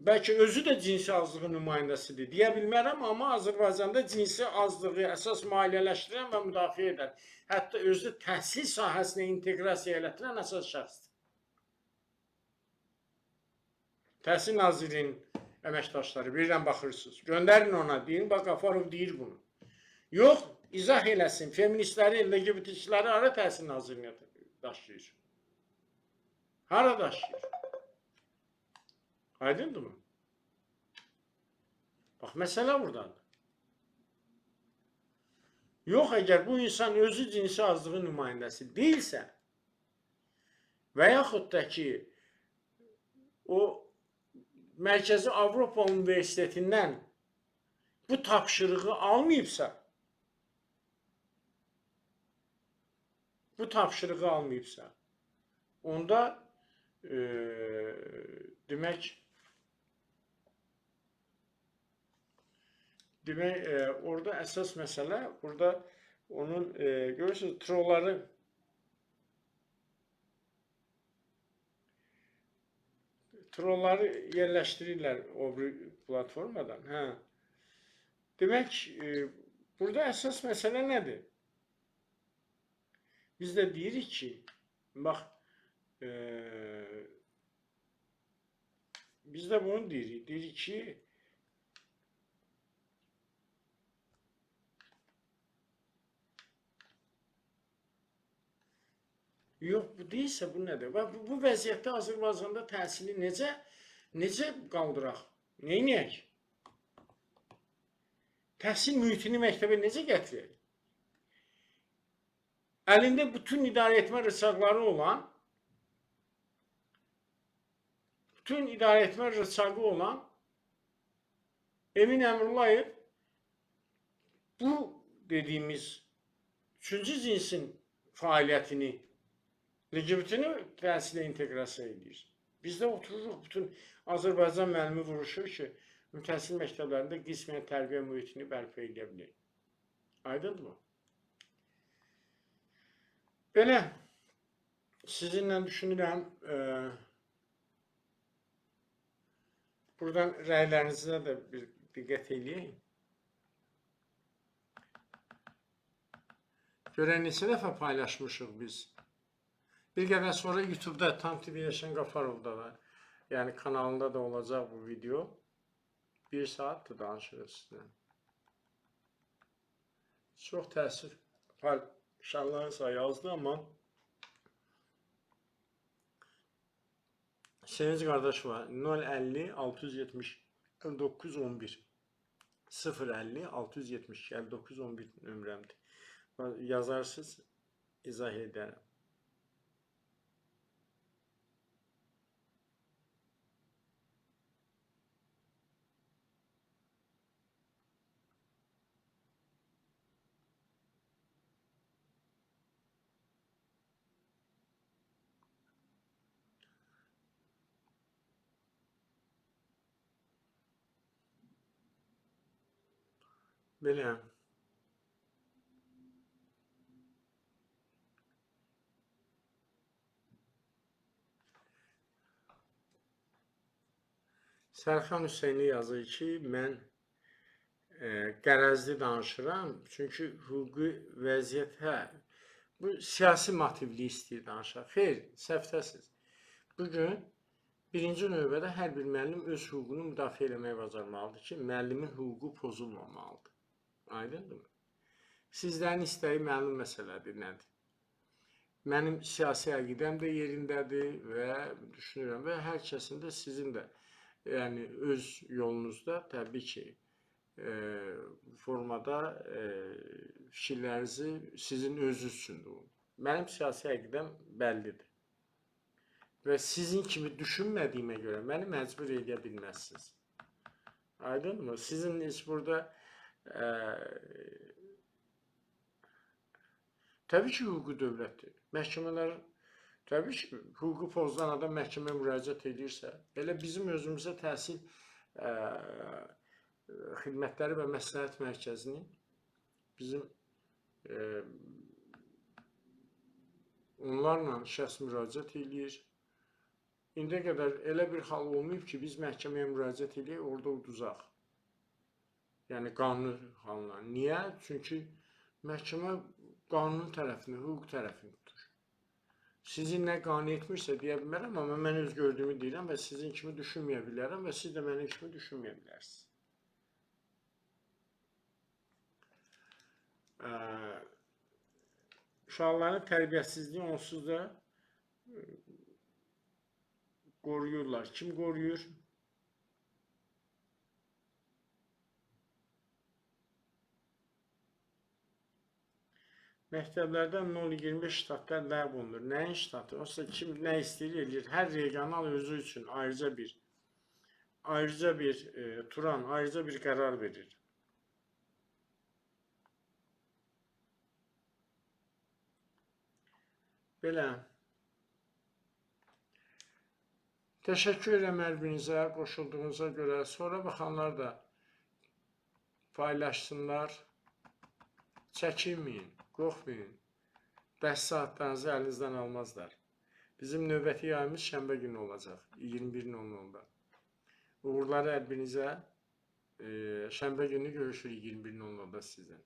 bəlkə özü də cinsi azlığı nümayəndəsidir. Deyə bilmərəm, amma Azərbaycanda cinsi azlığı əsas maliyyələşdirən və müdafiə edən, hətta özü təhsil sahəsinə inteqrasiya elətdirən əsas şəxsdir. Təhsil nazirinin əməkdaşları birdən baxırsınız. Göndərin ona, deyin, bax Qafarov deyir bunu. Yox, izah eləsin. Feministləri, LGBT-çiləri hara təhsil nazirliyə daşıyır? Hara daşıyır? Aydındır mı? Bax, məsələ buradadır. Yox, əgər bu insan özü cinsi azlığı nümayəndəsi deyilsə və yaxud da ki, o Mərkəzi Avropa Universitetindən bu tapşırığı almayıbsa, onda demək, orada əsas məsələ, burada onun, görürsünüz, trolları yerləşdirirlər o platformadan. Demək, burada əsas məsələ nədir? Biz də deyirik ki, bax, biz də bunu deyirik ki, yox, bu deyilsə, bu nədir? Bu vəziyyətdə Azərbaycanda təhsili necə qaldıraq? Neynəyək? Təhsil mühitini məktəbə necə gətirək? Əlində bütün idarəetmə rıçaqları olan, Emin Əmrullayev bu dediyimiz üçüncü cinsin fəaliyyətini LGBT-ni təhsilə inteqrasiya edir. Biz də otururuq, bütün Azərbaycan müəllimi vuruşur ki, təhsil məktəblərində qismən tərbiyə mühitini bərpa edə bilir. Aydındır mı? Belə, sizinlə düşünürəm, buradan rəylərinizə də bir diqqət edeyim. Görən neçə dəfə paylaşmışıq biz. Bir qədər sonra YouTube'da Tam TV Yaşan Qafarov'da da, yəni kanalında da olacaq bu video. 1 saatdır danışırıq sizlə. Çox təəssüf paylaşanlarınızla yazdı, amma Sevinç qardaş var. 050 670 59 11 050 670 59 11 nömrəmdir. Yazarsınız, izah edərəm. Belə. Sərxan Hüseyni yazır ki, mən qərəzli danışıram, çünki hüquqi vəziyyət, bu siyasi motivli istəyir danışaq. Xeyr, səhvdəsiz. Bugün birinci növbədə hər bir müəllim öz hüququnu müdafiə eləməyə bacarmalıdır ki, müəllimin hüququ pozulmamalıdır. Aydındır mı? Sizlərin istəyi məlum məsələdir, nədir? Mənim siyasi əqidəm də yerindədir və düşünürəm və hər kəsin də sizin də yəni öz yolunuzda təbii ki formada fikirlərinizi sizin özünüz üçündür. Mənim siyasi əqidəm bəllidir. Və sizin kimi düşünmədiyimə görə məni məcbur edə bilməzsiniz. Aydın mı? Sizin heç burada təbii ki, hüquqi dövlətdir. Məhkəmələr, təbii ki, hüququ pozulan adam məhkəməyə müraciət edirsə, elə bizim özümüzə təhsil xidmətləri və məsləhət mərkəzinin bizim onlarla şəxs müraciət edir. İndiyə qədər elə bir hal olmayıb ki, biz məhkəməyə müraciət edək, orada uduzaq. Yəni, qanun halına. Niyə? Çünki məhkəmə qanunun tərəfini, hüquq tərəfini tutur. Sizi nə qane etmirsə deyə bilmərəm, amma mən öz gördüyümü deyirəm və sizin kimi düşünməyə bilərəm və siz də mənim kimi düşünməyə bilərsiniz. Uşaqların tərbiyəsizliyi onsuz da qoruyurlar. Kim qoruyur? Məktəblərdə 0-25 ştatlar ləğv olunur. Nəyin ştatı? Olsa kim nə istəyir eləyir. Hər regional özü üçün ayrıca bir turan, ayrıca bir qərar verir. Belə. Təşəkkür edirəm hər birinizə qoşulduğunuza görə. Sonra baxanlar da paylaşsınlar. Çəkinməyin, qorxmayın. Dərs saatlarınızı əlinizdən almazlar. Bizim növbəti yayımız şənbə günü olacaq, 21:00-da. Uğurlar hər birinizə. Şənbə günü görüşürük 21:00-da sizdən.